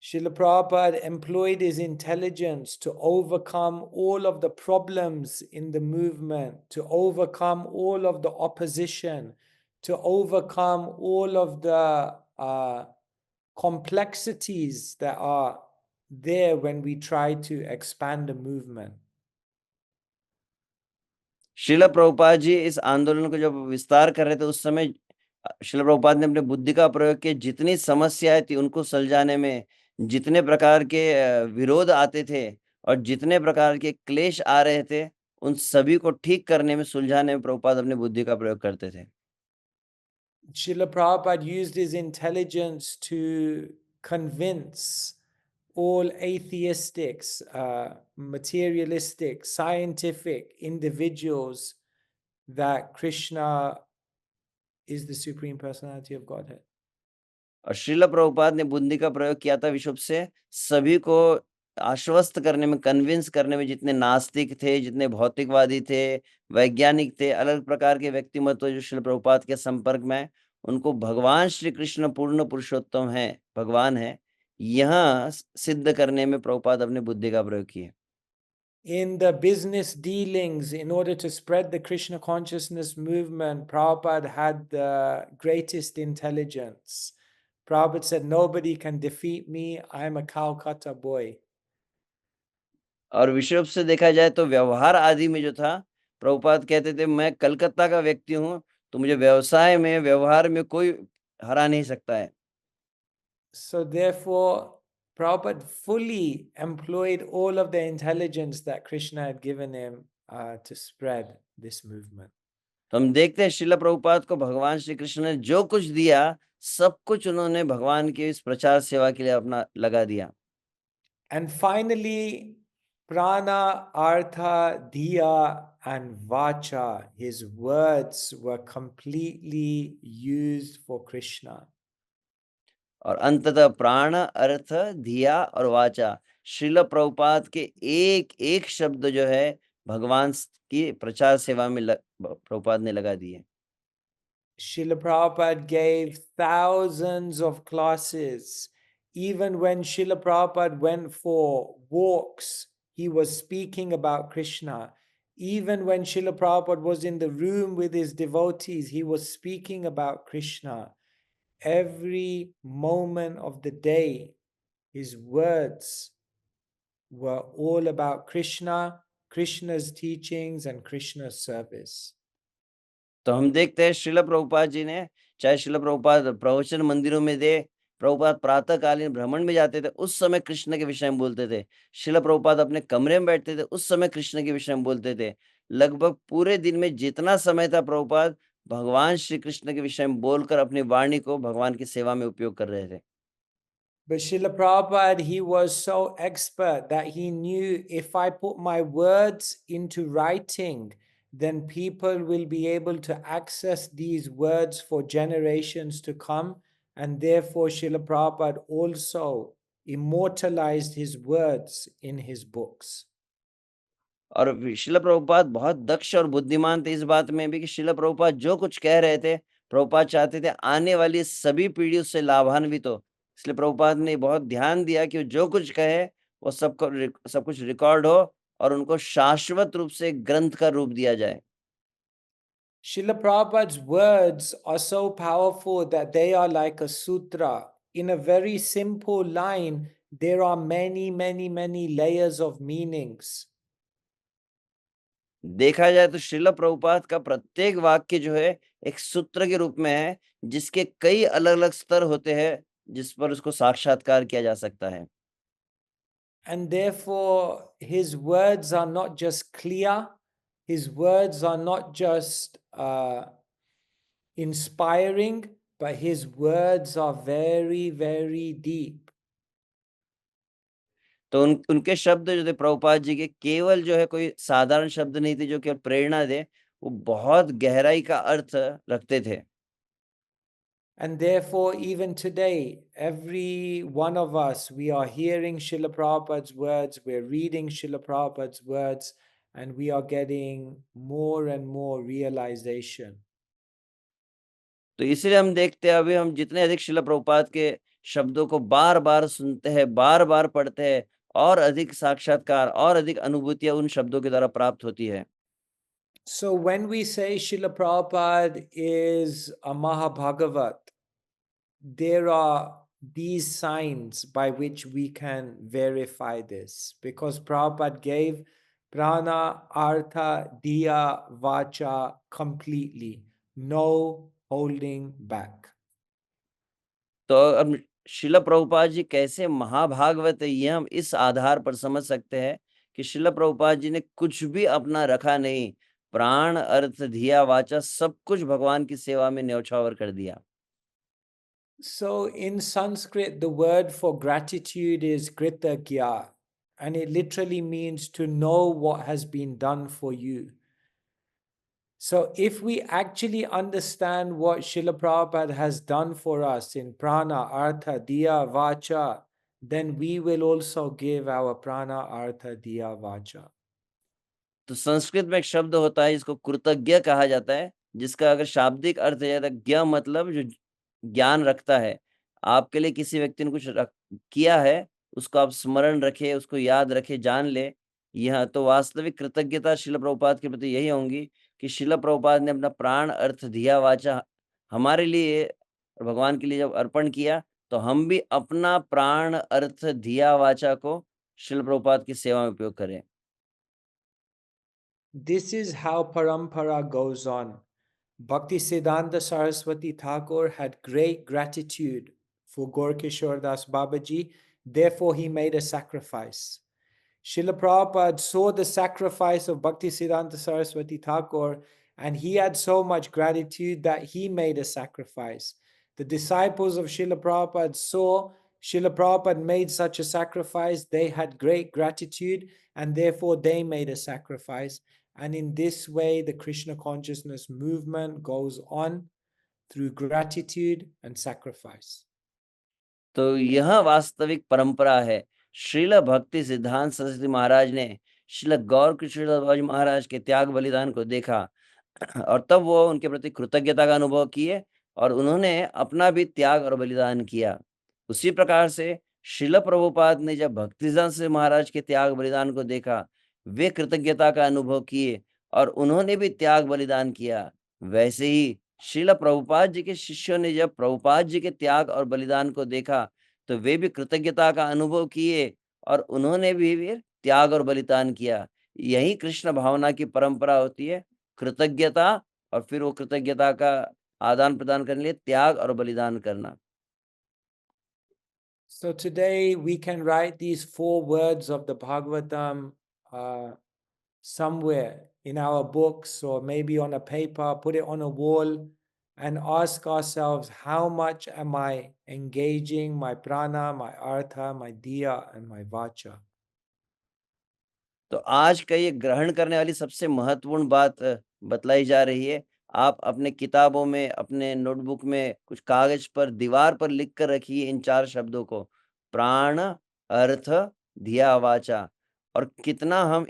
Srila Prabhupada employed his intelligence to overcome all of the problems in the movement, to overcome all of the opposition, to overcome all of the complexities that are there when we try to expand the movement. Srila Prabhupada ji इस आंदोलन को जब विस्तार कर रहे थे, उस समय श्रील प्रभुपाद ने अपने बुद्धि का प्रयोग किया, जितनी समस्याएं थी उनको सुलझाने में, जितने प्रकार के विरोध आते थे और जितने प्रकार के क्लेश आ रहे थे, उन सभी को ठीक करने में, सुलझाने में प्रभुपाद अपनी बुद्धि का प्रयोग करते थे। Srila Prabhupada used his intelligence to convince all atheistics, materialistic, scientific individuals that Krishna is the Supreme Personality of Godhead. और श्रील प्रभुपाद ने बुद्धि का प्रयोग किया था विश्व से सभी को आश्वस्त करने में, कन्विंस करने में, जितने नास्तिक थे, जितने भौतिकवादी थे, वैज्ञानिक थे, अलग प्रकार के व्यक्तिमत्व जो श्रील प्रभुपाद के संपर्क में, उनको भगवान श्री कृष्ण पूर्ण पुरुषोत्तम है, भगवान है, यह सिद्ध करने में प्रभुपाद अपने बुद्धि का प्रयोग किए। In the business dealings, in order to spread the Krishna consciousness movement, Prabhupada had the greatest intelligence. Prabhupada said, nobody can defeat me, I'm a Calcutta boy. और विश्व से देखा जाए तो व्यवहार आदि में जो था, प्रभुपाद कहते थे मैं कलकत्ता का व्यक्ति हूँ, तो मुझे व्यवसाय में, व्यवहार में कोई हरा नहीं सकता है। So therefore, Prabhupada fully employed all of the intelligence that Krishna had given him to spread this movement. तो हम देखते हैं श्रील प्रभुपाद को भगवान श्री कृष्ण ने जो कुछ दिया, सब कुछ उन्होंने भगवान की इस प्रचार सेवा के लिए अपना लगा दिया। And finally, prana, artha, dhiya, and vacha, his words were completely used for Krishna. और अंततः प्राण, अर्थ, धिया और वाचा, श्रील प्रभुपाद के एक एक शब्द जो है भगवान की प्रचार सेवा में प्रभुपाद ने लगा दिए। Srila Prabhupada gave thousands of classes. Even when Srila Prabhupada went for walks, he was speaking about Krishna. Even when Srila Prabhupada was in the room with his devotees, he was speaking about Krishna. Every moment of the day, his words were all about Krishna, Krishna's teachings, and Krishna's service. तो हम देखते हैं श्रील प्रभुपाद जी ने, चाहे श्रील प्रभुपाद प्रवचन मंदिरों में दे, प्रभुपाद प्रातःकालीन भ्रमण में जाते थे, उस समय कृष्ण के विषय में बोलते थे। श्रील प्रभुपाद अपने कमरे में बैठते थे, उस समय कृष्ण के विषय में बोलते थे। लगभग पूरे दिन में जितना समय था, प्रभुपाद भगवान श्री कृष्ण के विषय में बोलकर अपनी वाणी को भगवान की सेवा में उपयोग कर रहे थे। But Srila Prabhupada, he was so expert that he knew if I put my words into writing, then people will be able to access these words for generations to come. And therefore, Srila Prabhupada also immortalized his words in his books. और श्रील प्रभुपाद बहुत दक्ष और बुद्धिमान थे इस बात में भी कि श्रील प्रभुपाद जो कुछ कह रहे थे, प्रभुपाद चाहते थे आने वाली सभी पीढ़ी उससे लाभान्वित हो। इसलिए प्रभुपाद ने बहुत ध्यान दिया कि जो कुछ कहे वो सब कुछ रिकॉर्ड हो और उनको शाश्वत रूप से ग्रंथ का रूप दिया जाए। Srila Prabhupada's words are so powerful that they are like a sutra. In a very simple line, there are many, many, many layers of meanings. देखा जाए तो श्रील प्रभुपाद का प्रत्येक वाक्य जो है एक सूत्र के रूप में है, जिसके कई अलग-अलग स्तर होते हैं, जिस पर उसको साक्षात्कार किया जा सकता है। And therefore, his words are not just clear, his words are not just inspiring, but his words are very, very deep. तो उनके शब्द जो थे प्रभुपाद जी के, केवल जो है कोई साधारण शब्द नहीं थे जो केवल प्रेरणा दे, वो बहुत गहराई का अर्थ रखते थे। And therefore, even today, every one of us, we are hearing Srila Prabhupada's words, we're reading Srila Prabhupada's words, and we are getting more and more realization. तो इसलिए हम देखते हैं, अभी हम जितने अधिक श्रील प्रभुपाद के शब्दों को बार-बार सुनते हैं, बार-बार पढ़ते हैं, और अधिक साक्षात्कार और अधिक अनुभूतियाँ उन शब्दों के द्वारा प्राप्त होती है। So when we say Srila Prabhupada is a Mahabhagavat, there are these signs by which we can verify this, because Prabhupada gave prana, artha, diya, vacha completely, no holding back. तो अब श्रील प्रभुपाद जी कैसे महाभागवत है, ये हम इस आधार पर समझ सकते हैं कि श्रील प्रभुपाद जी ने कुछ भी अपना रखा नहीं, प्राण, अर्थ, धिया, वाचा सब कुछ भगवान की सेवा में न्यौछावर कर दिया। So in Sanskrit, the word for gratitude is kritagya, and it literally means to know what has been done for you. So if we actually understand what Srila Prabhupada has done for us in prana, artha, diya, vacha, then we will also give our prana, artha, diya, vacha. तो संस्कृत में एक शब्द होता है जिसको कृतज्ञ कहा जाता है, जिसका अगर शाब्दिक अर्थ है तो ज्ञ मतलब जो ज्ञान रखता है। आपके लिए किसी व्यक्ति ने कुछ किया है, उसको आप स्मरण रखें, उसको याद रखें, जान ले। यह तो वास्तविक कृतज्ञता श्रील प्रभुपाद के प्रति यही होंगी कि श्रील प्रभुपाद ने अपना प्राण, अर्थ, धिया, वाचा हमारे लिए और भगवान के लिए जब अर्पण किया, तो हम भी अपना प्राण, अर्थ, धिया, वाचा को श्रील प्रभुपाद की सेवा में उपयोग करें। This is how parampara goes on. Bhakti Siddhanta Saraswati Thakur had great gratitude for Gorkishore Das Babaji, therefore he made a sacrifice. Srila Prabhupada saw the sacrifice of Bhakti Siddhanta Saraswati Thakur, and he had so much gratitude that he made a sacrifice. The disciples of Srila Prabhupada saw Srila Prabhupada made such a sacrifice, they had great gratitude, and therefore they made a sacrifice. And in this way, the Krishna consciousness movement goes on through gratitude and sacrifice. तो यह वास्तविक परंपरा है। श्रील भक्ति सिद्धांत सरस्वती महाराज ने श्रील गौर कृष्णदास महाराज के त्याग बलिदान को देखा और तब वो उनके प्रति कृतज्ञता का अनुभव किए और उन्होंने अपना भी त्याग और बलिदान किया। उसी प्रकार से श्रील प्रभुपाद ने जब भक्ति सिद्धांत सरस्वती महाराज के त्याग बलिदान को देखा, वे कृतज्ञता का अनुभव किए और उन्होंने भी त्याग बलिदान किया। वैसे ही श्रील प्रभुपाद जी के शिष्यों ने जब प्रभुपाद जी के त्याग और बलिदान को देखा, तो वे भी कृतज्ञता का अनुभव किए और उन्होंने भी फिर त्याग और बलिदान किया। यही कृष्ण भावना की परंपरा होती है, कृतज्ञता और फिर वो कृतज्ञता का आदान प्रदान करने के लिए त्याग और बलिदान करना। So today we can write these 4 words of the Bhagavatam somewhere in our books or maybe on a paper, put it on a wall and ask ourselves, how much am I engaging my prana, my artha, my diya and my vacha? तो आज का ये ग्रहण करने वाली सबसे महत्वपूर्ण बात बतलाई जा रही है। आप अपने किताबों में, अपने नोटबुक में, कुछ कागज पर, दीवार पर लिख कर रखिए इन 4 शब्दों को, प्राण, अर्थ, धिया, वाचा। और कितना हम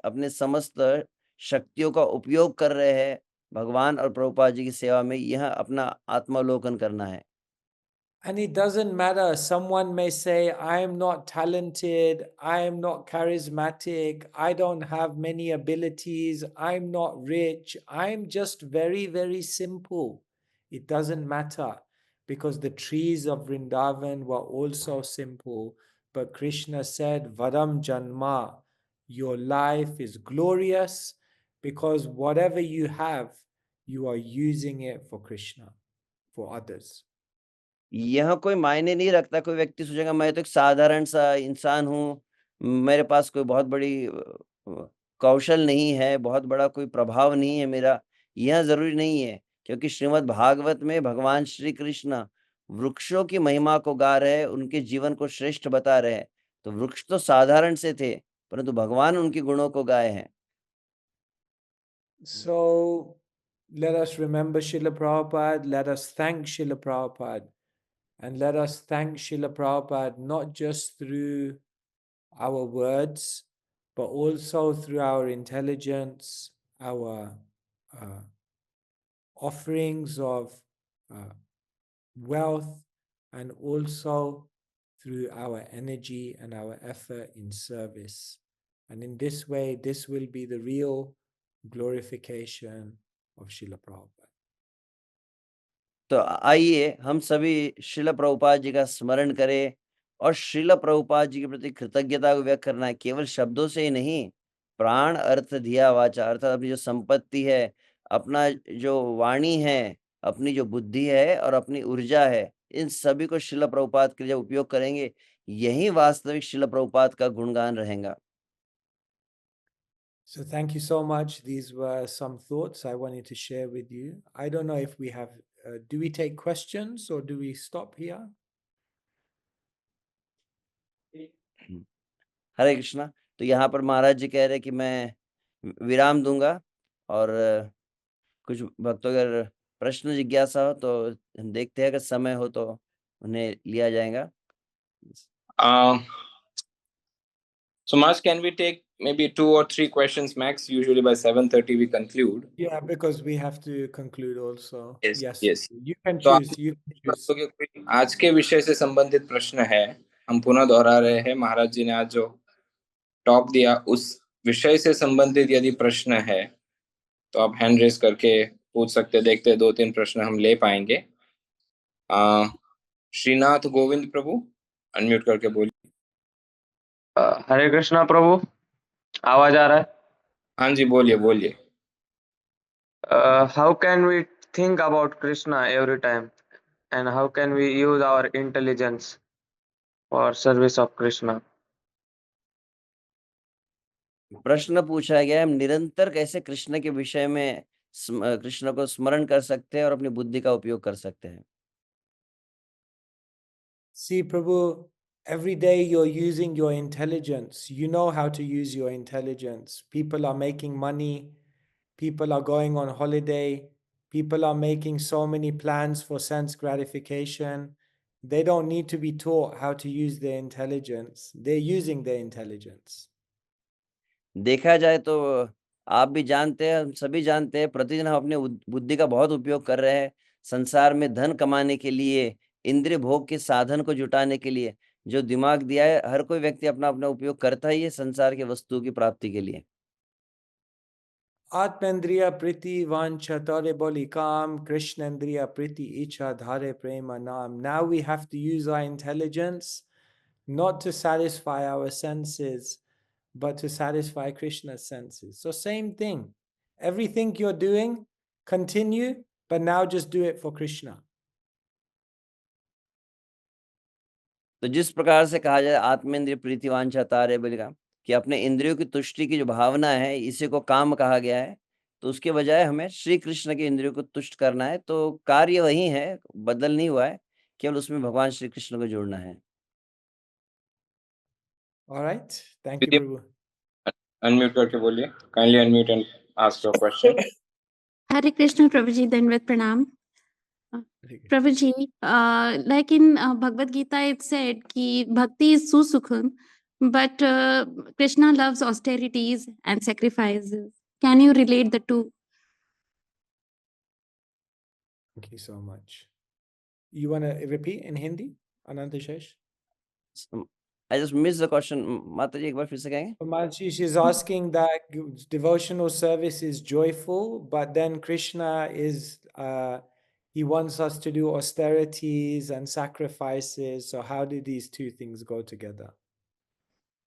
अपने समस्त शक्तियों का उपयोग कर रहे हैं भगवान और प्रभुपाद जी की सेवा में, यह अपना आत्मावलोकन करना है। And it doesn't matter. Someone may say, I am not talented, I am not charismatic, I don't have many abilities, I'm not rich, I'm just very, very simple. It doesn't matter, because the trees of Vrindavan were also simple. But Krishna said, Vadam Janma, your life is glorious, because whatever you have, you are using it for Krishna, for others. यह कोई मायने नहीं रखता, कोई व्यक्ति सोचेगा मैं तो एक साधारण सा इंसान हूँ, मेरे पास कोई बहुत बड़ी कौशल नहीं है, बहुत बड़ा कोई प्रभाव नहीं है मेरा। यह ज़रूरी नहीं है, क्योंकि श्रीमद् भागवत में भगवान श्री कृष्ण वृक्षों की महिमा को गा रहे हैं, उनके जीवन को श्रेष्ठ बता रहे हैं। तो वृक्ष तो साधारण से थे, परंतु भगवान उनके गुणों को गाए हैं। So let us remember Srila Prabhupada, let us thank Srila Prabhupada, and let us thank Srila Prabhupada not just through our words, but also through our intelligence, our offerings of wealth, and also through our energy and our effort in service. And in this way, this will be the real glorification of Srila Prabhupada. तो आइए हम सभी श्रील प्रभुपाद जी का स्मरण करें और श्रील प्रभुपाद जी के प्रति कृतज्ञता को व्यक्त करना है, केवल शब्दों से ही नहीं, प्राण अर्थ धिया वाचा, अर्थात अपनी जो संपत्ति है, अपना जो वाणी है, अपनी जो बुद्धि है और अपनी ऊर्जा है, इन सभी को श्रील प्रभुपाद के लिए जब उपयोग करेंगे, यही वास्तविक श्रील प्रभुपाद का गुणगान रहेगा। So thank you so much. These were some thoughts I wanted to share with you. I don't know if we have, do we take questions or do we stop here? हरे कृष्णा। तो यहाँ पर महाराज जी कह रहे कि मैं विराम दूंगा और कुछ भक्तों अगर प्रश्न जिज्ञासा हो तो हम देखते हैं, अगर समय हो तो उन्हें लिया जाएगा। So Mars, can we take maybe 2 or 3 questions max? Usually by 7:30 we conclude. Yeah, because we have to conclude also. Yes. You can तो choose. You can choose. आपके कोई आज के विषय से संबंधित प्रश्न है, हम पुनः दोहरा रहे हैं, महाराज जी ने आज जो टॉक दिया उस विषय से संबंधित यदि प्रश्न है तो आप हैंड रेस करके पूछ सकते। देखते 2-3 प्रश्न हम ले पाएंगे। श्रीनाथ गोविंद प्रभु अनम्यूट करके बोलिए। हरे कृष्णा प्रभु, आवाज आ रहा है? हाँ जी, बोलिए। How can we think about Krishna every time and how can we use our intelligence for service of Krishna? प्रश्न पूछा गया है, हम निरंतर कैसे कृष्ण के विषय में कृष्ण को स्मरण कर सकते हैं और अपनी बुद्धि का उपयोग कर सकते हैं। See, Prabhu, every day you're using your intelligence. You know how to use your intelligence. People are making money. People are going on holiday. People are making so many plans for sense gratification. They don't need to be taught how to use their intelligence. They're using their intelligence. देखा जाए तो आप भी जानते हैं, हम सभी जानते हैं, प्रतिदिन हम अपने बुद्धि का बहुत उपयोग कर रहे हैं संसार में धन कमाने के लिए, इंद्रिय भोग के साधन को जुटाने के लिए। जो दिमाग दिया है, हर कोई व्यक्ति अपना अपना उपयोग करता ही है संसार के वस्तुओं की प्राप्ति के लिए। Atmendriya priti vancha tare boli kam, Krishnendriya priti icha dhare prema nam. Now we have to use our intelligence not to satisfy our senses, but to satisfy Krishna's senses. So same thing. Everything you're doing, continue, but now just do it for Krishna. तो जिस प्रकार से कहा जाए आत्मेंद्रिय प्रीति वांछा तारे बलि काम, कि अपने इंद्रियों की तुष्टि की जो भावना है, इसी को काम कहा गया है। तो उसके बजाय हमें श्री कृष्ण के इंद्रियों को तुष्ट करना है। तो कार्य वही है, बदल नहीं हुआ है, केवल उसमें भगवान श्री कृष्ण को जोड़ना है। All right. Thank you, Prabhu. Unmute करके बोलिए। Kindly unmute and ask your question. Hare Krishna, Prabhuji, Dandavat Pranam. Prabhuji, like in Bhagavad Gita, it said ki bhakti is susukham, but Krishna loves austerities and sacrifices. Can you relate the two? Thank you so much. You want to repeat in Hindi, Anantashesh? I just missed the question. माताजी एक बार फिर से कहेंगे? Mataji, she's asking that devotional service is joyful, but then Krishna is, he wants us to do austerities and sacrifices. So how do these two things go together?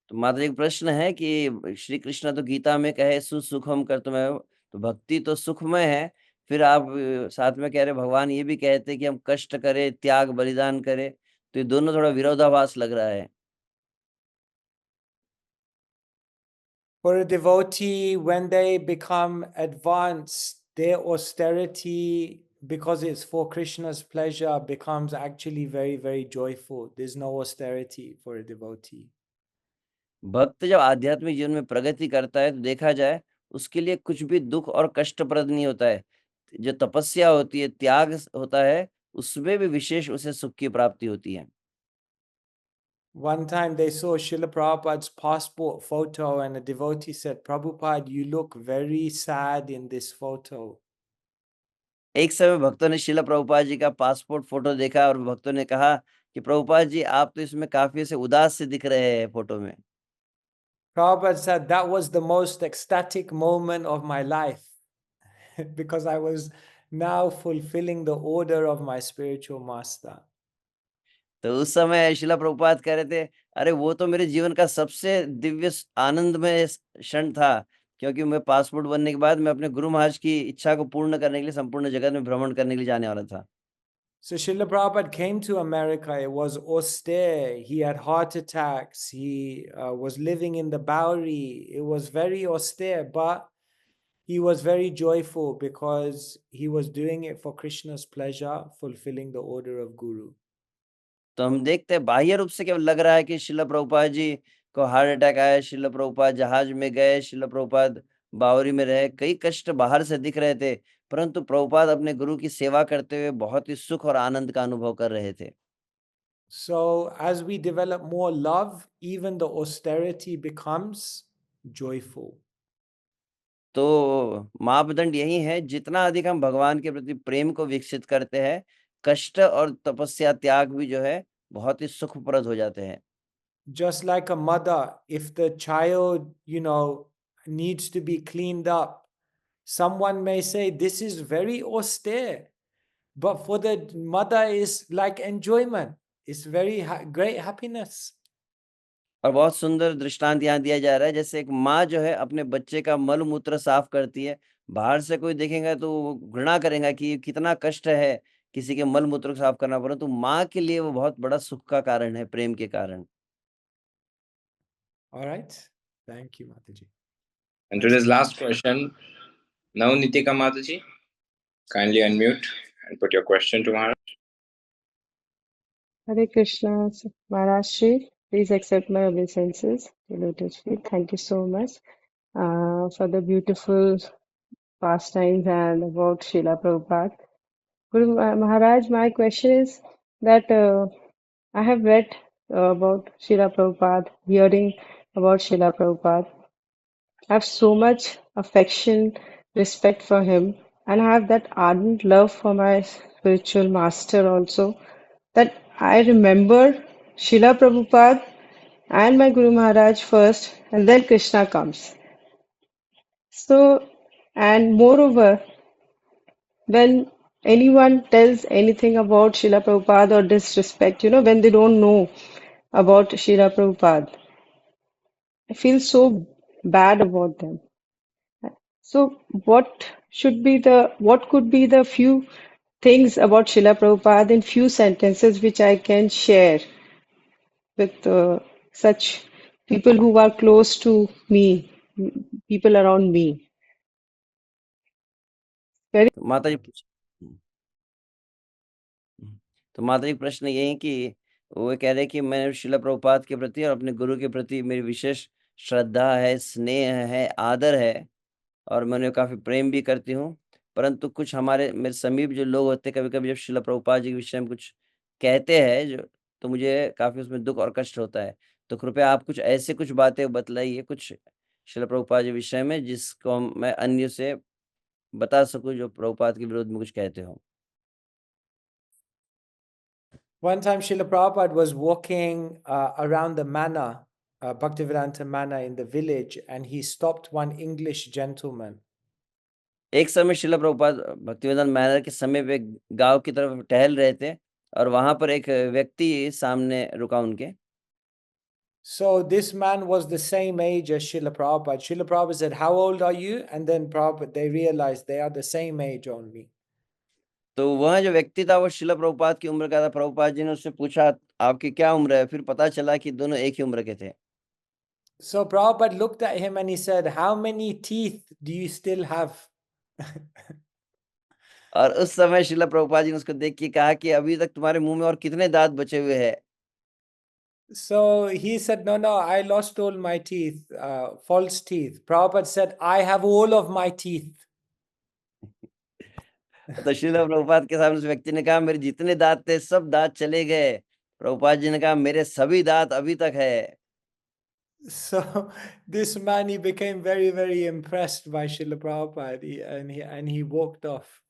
तो माताजी का प्रश्न है कि श्री कृष्ण तो गीता में कहे सुसुखम कर्तुमेव, तो भक्ति तो सुखमय है, फिर आप साथ में कह रहे भगवान ये भी कहते हैं कि हम कष्ट करें, त्याग बलिदान करें, तो ये दोनों थोड़ा विरोधाभास लग रहा है। For a devotee, when they become advanced, their austerity, because it's for Krishna's pleasure, becomes actually very, very joyful. There's no austerity for a devotee. भक्त जब आध्यात्मिक जीवन में प्रगति करता है तो देखा जाए उसके लिए कुछ भी दुख और कष्टप्रद नहीं होता है। जो तपस्या होती है, त्याग होता है, उसमें भी विशेष उसे सुख की प्राप्ति होती है। One time they saw Srila Prabhupada's passport photo, and a devotee said, Prabhupada, you look very sad in this photo. एक समय भक्तों ने श्रील प्रभुपाद जी का पासपोर्ट फोटो देखा और भक्तों ने कहा कि प्रभुपाद जी आप तो इसमें काफी ऐसे उदास से दिख रहे हैं फोटो में। Prabhupada said, that was the most ecstatic moment of my life because I was now fulfilling the order of my spiritual master. तो उस समय श्रील प्रभुपाद कह रहे थे, अरे वो तो मेरे जीवन का सबसे दिव्य आनंदमय क्षण था, क्योंकि मैं पासपोर्ट बनने के बाद मैं अपने गुरु महाराज की इच्छा को पूर्ण करने के लिए संपूर्ण जगत में भ्रमण करने के लिए जाने वाला था। So Srila Prabhupada came to America. It was austere. He had heart attacks. He was living in the Bowery. It was very austere, but he was very joyful because he was doing it for Krishna's pleasure, fulfilling the order of Guru. तो हम देखते हैं बाह्य रूप से केवल लग रहा है कि श्रील प्रभुपाद जी को हार्ट अटैक आया, श्रील प्रभुपाद जहाज में गए, श्रील प्रभुपाद बावरी में रहे, कई कष्ट बाहर से दिख रहे थे, परंतु प्रभुपाद अपने गुरु की सेवा करते हुए बहुत ही सुख और आनंद का अनुभव कर रहे थे। So as we develop more love, even the austerity becomes joyful. तो मापदंड यही है, जितना अधिक हम भगवान के प्रति प्रेम को विकसित करते हैं, कष्ट और तपस्या त्याग भी जो है बहुत ही सुखप्रद हो जाते हैं। Just like a mother, if the child, needs to be cleaned up, someone may say this is very austere, but for the mother is like enjoyment. It's very great happiness. और बहुत सुंदर दृष्टांत यहाँ दिया जा रहा है, जैसे एक माँ जो है अपने बच्चे का मल मूत्र साफ करती है, बाहर से कोई देखेगा तो वो घृणा करेगा कि ये कितना कष्ट है किसी के मल मूत्र को साफ करना, परंतु माँ के लिए वो बहुत बड़ा सुख का कारण है, प्रेम के कारण। All right. Thank you, Mataji. And today's last question, now Nitika Mataji, kindly unmute and put your question to Maharaj. Hare Krishna, Maharaj Shri, please accept my obeisances. Lotus feet. Thank you so much for the beautiful pastimes and about Srila Prabhupada. Guru Maharaj, my question is that I have read about Srila Prabhupada, hearing about Srila Prabhupada. I have so much affection, respect for him, and I have that ardent love for my spiritual master also, that I remember Srila Prabhupada and my Guru Maharaj first, and then Krishna comes. So, and moreover, when anyone tells anything about Srila Prabhupada or disrespect, when they don't know about Srila Prabhupada, I feel so bad about them. So, what could be the few things about Srila Prabhupada in few sentences which I can share with such people who are close to me, people around me? Very तो माता जी प्रश्न यही है कि वो कह रहे हैं कि मैं श्रील प्रभुपाद के प्रति और अपने गुरु के प्रति मेरी विशेष श्रद्धा है, स्नेह है, आदर है, और मैं उन्हें काफी प्रेम भी करती हूँ, परंतु कुछ मेरे समीप जो लोग होते हैं, कभी-कभी जब श्रील प्रभुपाद जी के विषय में कुछ कहते हैं तो मुझे काफी उसमें दुख और कष्ट होता है। तो कृपया आप कुछ ऐसे कुछ बातें बतलाइए कुछ श्रील प्रभुपाद जी के विषय में, जिसको मैं अन्य से बता सकूं जो प्रभुपाद के विरोध में कुछ कहते हो। One time, Srila Prabhupada was walking around the manor, Bhaktivedanta manor in the village, and he stopped one English gentleman. एक समय शिला प्रभुपाद भक्तिवेदांत मैनर के समय पे गांव की तरफ टहल रहे थे और वहां पर एक व्यक्ति सामने रुका उनके। So this man was the same age as Srila Prabhupada. Srila Prabhupada said, "How old are you?" And then Prabhupada, they realized they are the same age only. तो वह जो व्यक्ति था वो शिला प्रभुपाद की उम्र का था। प्रभुपाद जी ने उससे पूछा आपकी क्या उम्र है, फिर पता चला कि दोनों एक ही उम्र के थे। So Prabhupada looked at him and he said, "How many teeth do you still have?" और उस समय शिला प्रभुपाद जी ने उसको देख के कहा कि अभी तक तुम्हारे मुंह में और कितने दांत बचे हुए हैं। So he said, "No, no, I lost all my teeth, false teeth." Prabhupada said, "I have all of my teeth." तो शिला प्रभुपाद के सामने उस व्यक्ति ने कहा मेरे जितने दांत थे सब दांत चले गए। प्रभुपाद जी ने कहा मेरे सभी दांत अभी तक है। So this man, he became very, very impressed by Srila Prabhupada, and he walked off.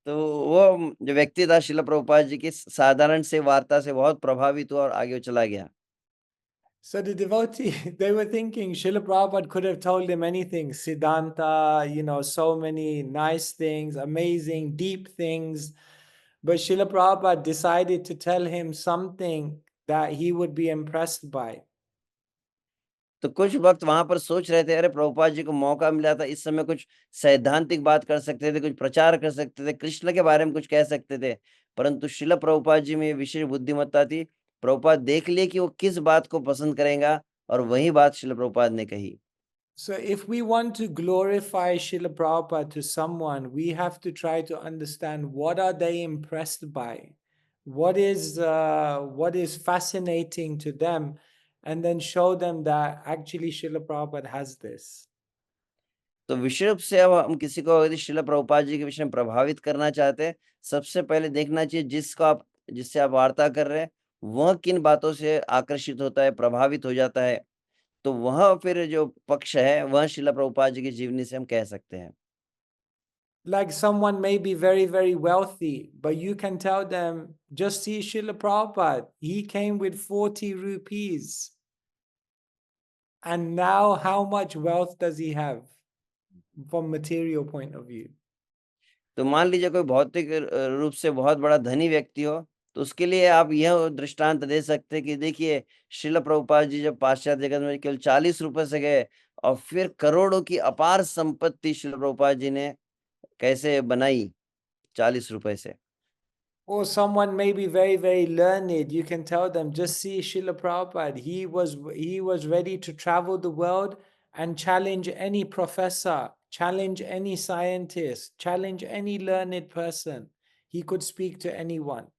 तो वो जो व्यक्ति था शिला प्रभुपाद जी की साधारण से वार्ता से बहुत प्रभावित हुआ और आगे चला गया। So the devotee, they were thinking Srila Prabhupada could have told him anything, Siddhanta, so many nice things, amazing, deep things. But Srila Prabhupada decided to tell him something that he would be impressed by. तो कुछ वक्त वहां पर सोच रहे थे अरे प्रभुपाद जी को मौका मिला था इस समय कुछ सैद्धांतिक बात कर सकते थे, कुछ प्रचार कर सकते थे, कृष्ण के बारे में कुछ कह सकते थे, परंतु शिला प्रभुपाद जी में विशेष बुद्धिमत्ता थी। प्रभुपाद देख लिए कि वो किस बात को पसंद करेगा और वही बात शिला प्रभुपाद ने कही। So if we want to glorify Srila Prabhupada to someone, we have to try to understand what are they impressed by, what is fascinating to them, and then show them that actually Srila Prabhupada has this. तो विशेष रूप से अब हम किसी को यदि शिला प्रभुपाद जी के विषय में प्रभावित करना चाहते हैं, सबसे पहले देखना चाहिए जिससे आप वार्ता कर रहे हैं, वह किन बातों से आकर्षित होता है, प्रभावित हो जाता है। तो वह फिर जो पक्ष है, वह शिला प्रभुपाद जी की जीवनी से हम कह सकते हैं। Like someone may be very, very wealthy, but you can tell them, just see Srila Prabhupada. He came with 40 rupees. And now how much wealth does he have from material point of view? तो मान लीजिए कोई भौतिक रूप से बहुत बड़ा धनी व्यक्ति हो, तो उसके लिए आप यह दृष्टांत दे सकते हैं कि देखिए शिला प्रभुपाद जी जब पाश्चात्य जगत में केवल 40 रुपए से गए और फिर करोड़ों की अपार संपत्ति शिला प्रभुपाद जी ने कैसे बनाई 40 रुपए से। Or someone may be very, very learned. You can tell them, just see Srila Prabhupada. He was ready to travel the world and challenge any professor, challenge any scientist, challenge any learned person. He could speak to anyone.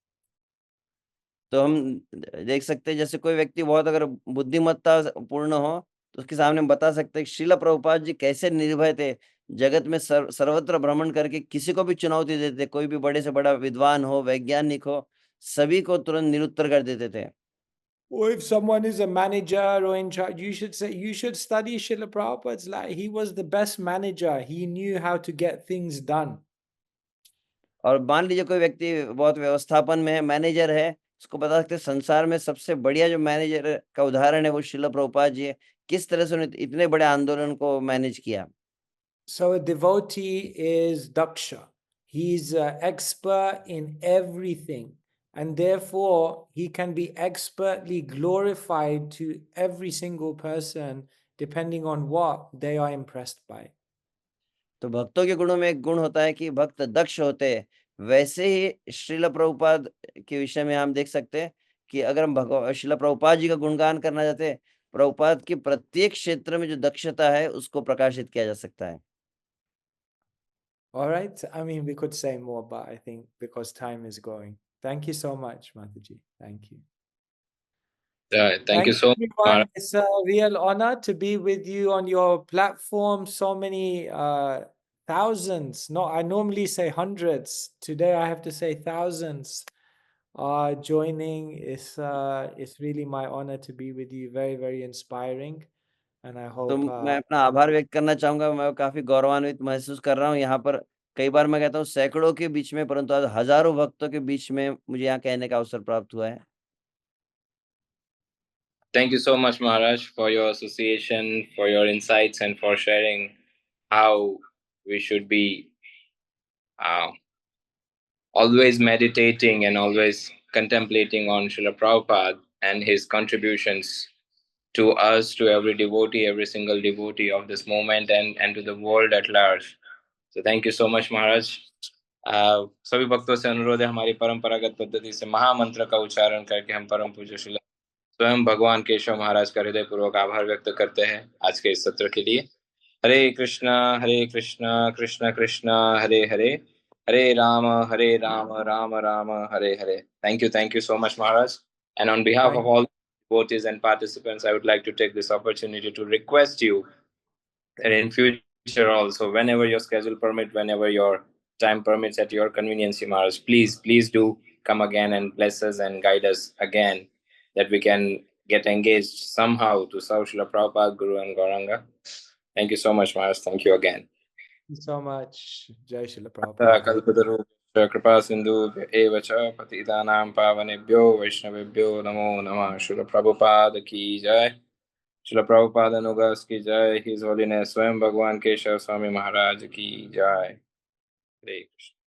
तो हम देख सकते हैं जैसे कोई व्यक्ति बहुत अगर बुद्धिमत्ता पूर्ण हो तो उसके सामने हम बता सकते हैं कि शिला प्रभुपाद जी कैसे निर्भय थे, जगत में सर्वत्र भ्रमण करके किसी को भी चुनौती देते, कोई भी बड़े से बड़ा विद्वान हो, वैज्ञानिक हो, सभी को तुरंत निरुत्तर कर देते थे। Or if someone is a manager or in charge, you should say, you should study Srila Prabhupada's life. He was the best manager. He knew how to get things done. और मान लीजिए कोई व्यक्ति बहुत व्यवस्थापन में है, मैनेजर है, उसको बता सकते हैं संसार में सबसे बढ़िया जो मैनेजर का उदाहरण है वो शिला प्रभुपाद जी है, किस तरह से उन्होंने इतने बड़े आंदोलन को मैनेज किया। So a devotee is daksha. He's an expert in everything. And therefore, he can be expertly glorified to every single person depending on what they are impressed by. तो भक्तों के गुणों में एक गुण होता है कि भक्त दक्ष होते हैं। वैसे ही श्रील प्रभुपाद के विषय में हम देख सकते हैं कि अगर हम श्रील प्रभुपाद जी का गुणगान करना चाहते हैं, प्रभुपाद की प्रत्येक क्षेत्र में जो दक्षता है उसको प्रकाशित किया जा सकता है। All right. I mean, we could say more, but I think because time is going. Thank you so much, Mataji. Thank you. Thank you so much, everyone. Maharaj. It's a real honor to be with you on your platform. So many thousands. No, I normally say hundreds. Today I have to say thousands are joining. It's really my honor to be with you. Very, very inspiring. And I तो hope मैं अपना आभार व्यक्त करना चाहूंगा। मैं काफी गौरवान्वित महसूस कर रहा हूँ यहाँ पर कई बार मैं कहता हूँ सैकड़ों के बीच में, परंतु आज हजारों भक्तों के बीच में मुझे यहाँ कहने का अवसर प्राप्त हुआ है। Thank you so much, Maharaj, for your association, for your insights, and for sharing how we should be always meditating and always contemplating on Srila Prabhupada and his contributions to us, to every devotee, every single devotee of this moment, and to the world at large. So thank you so much, Maharaj. सभी भक्तों से अनुरोध है, हमारी परंपरागत पद्धति से महामंत्र का उच्चारण करके हम परम पूज्य श्रील स्वयं भगवान केशव महाराज का हृदय पूर्वक आभार व्यक्त करते हैं आज के इस सत्र के लिए। हरे कृष्णा कृष्ण कृष्ण हरे हरे, हरे Ram Ram Ram Hare Hare. Thank you so much, Maharaj. And on behalf of all devotees and participants, I would like to take this opportunity to request you that in future also, whenever your schedule permit, whenever your time permits, at your convenience, Maharaj, please do come again and bless us and guide us again, that we can get engaged somehow to serve Srila Prabhupada, Guru and Gauranga. Thank you so much, Maharaj. Thank you again. Thank you so much. Jai Srila Prabhupada. Kalpataru कृपा सिंधु एव च पतितानां पावनेभ्यो वैष्णवेभ्यो नमो नमः। Srila Prabhupada की जय। Srila Prabhupada Nugas की जय। His Holiness स्वयं भगवान केशव स्वामी महाराज की जय। हरे कृष्ण।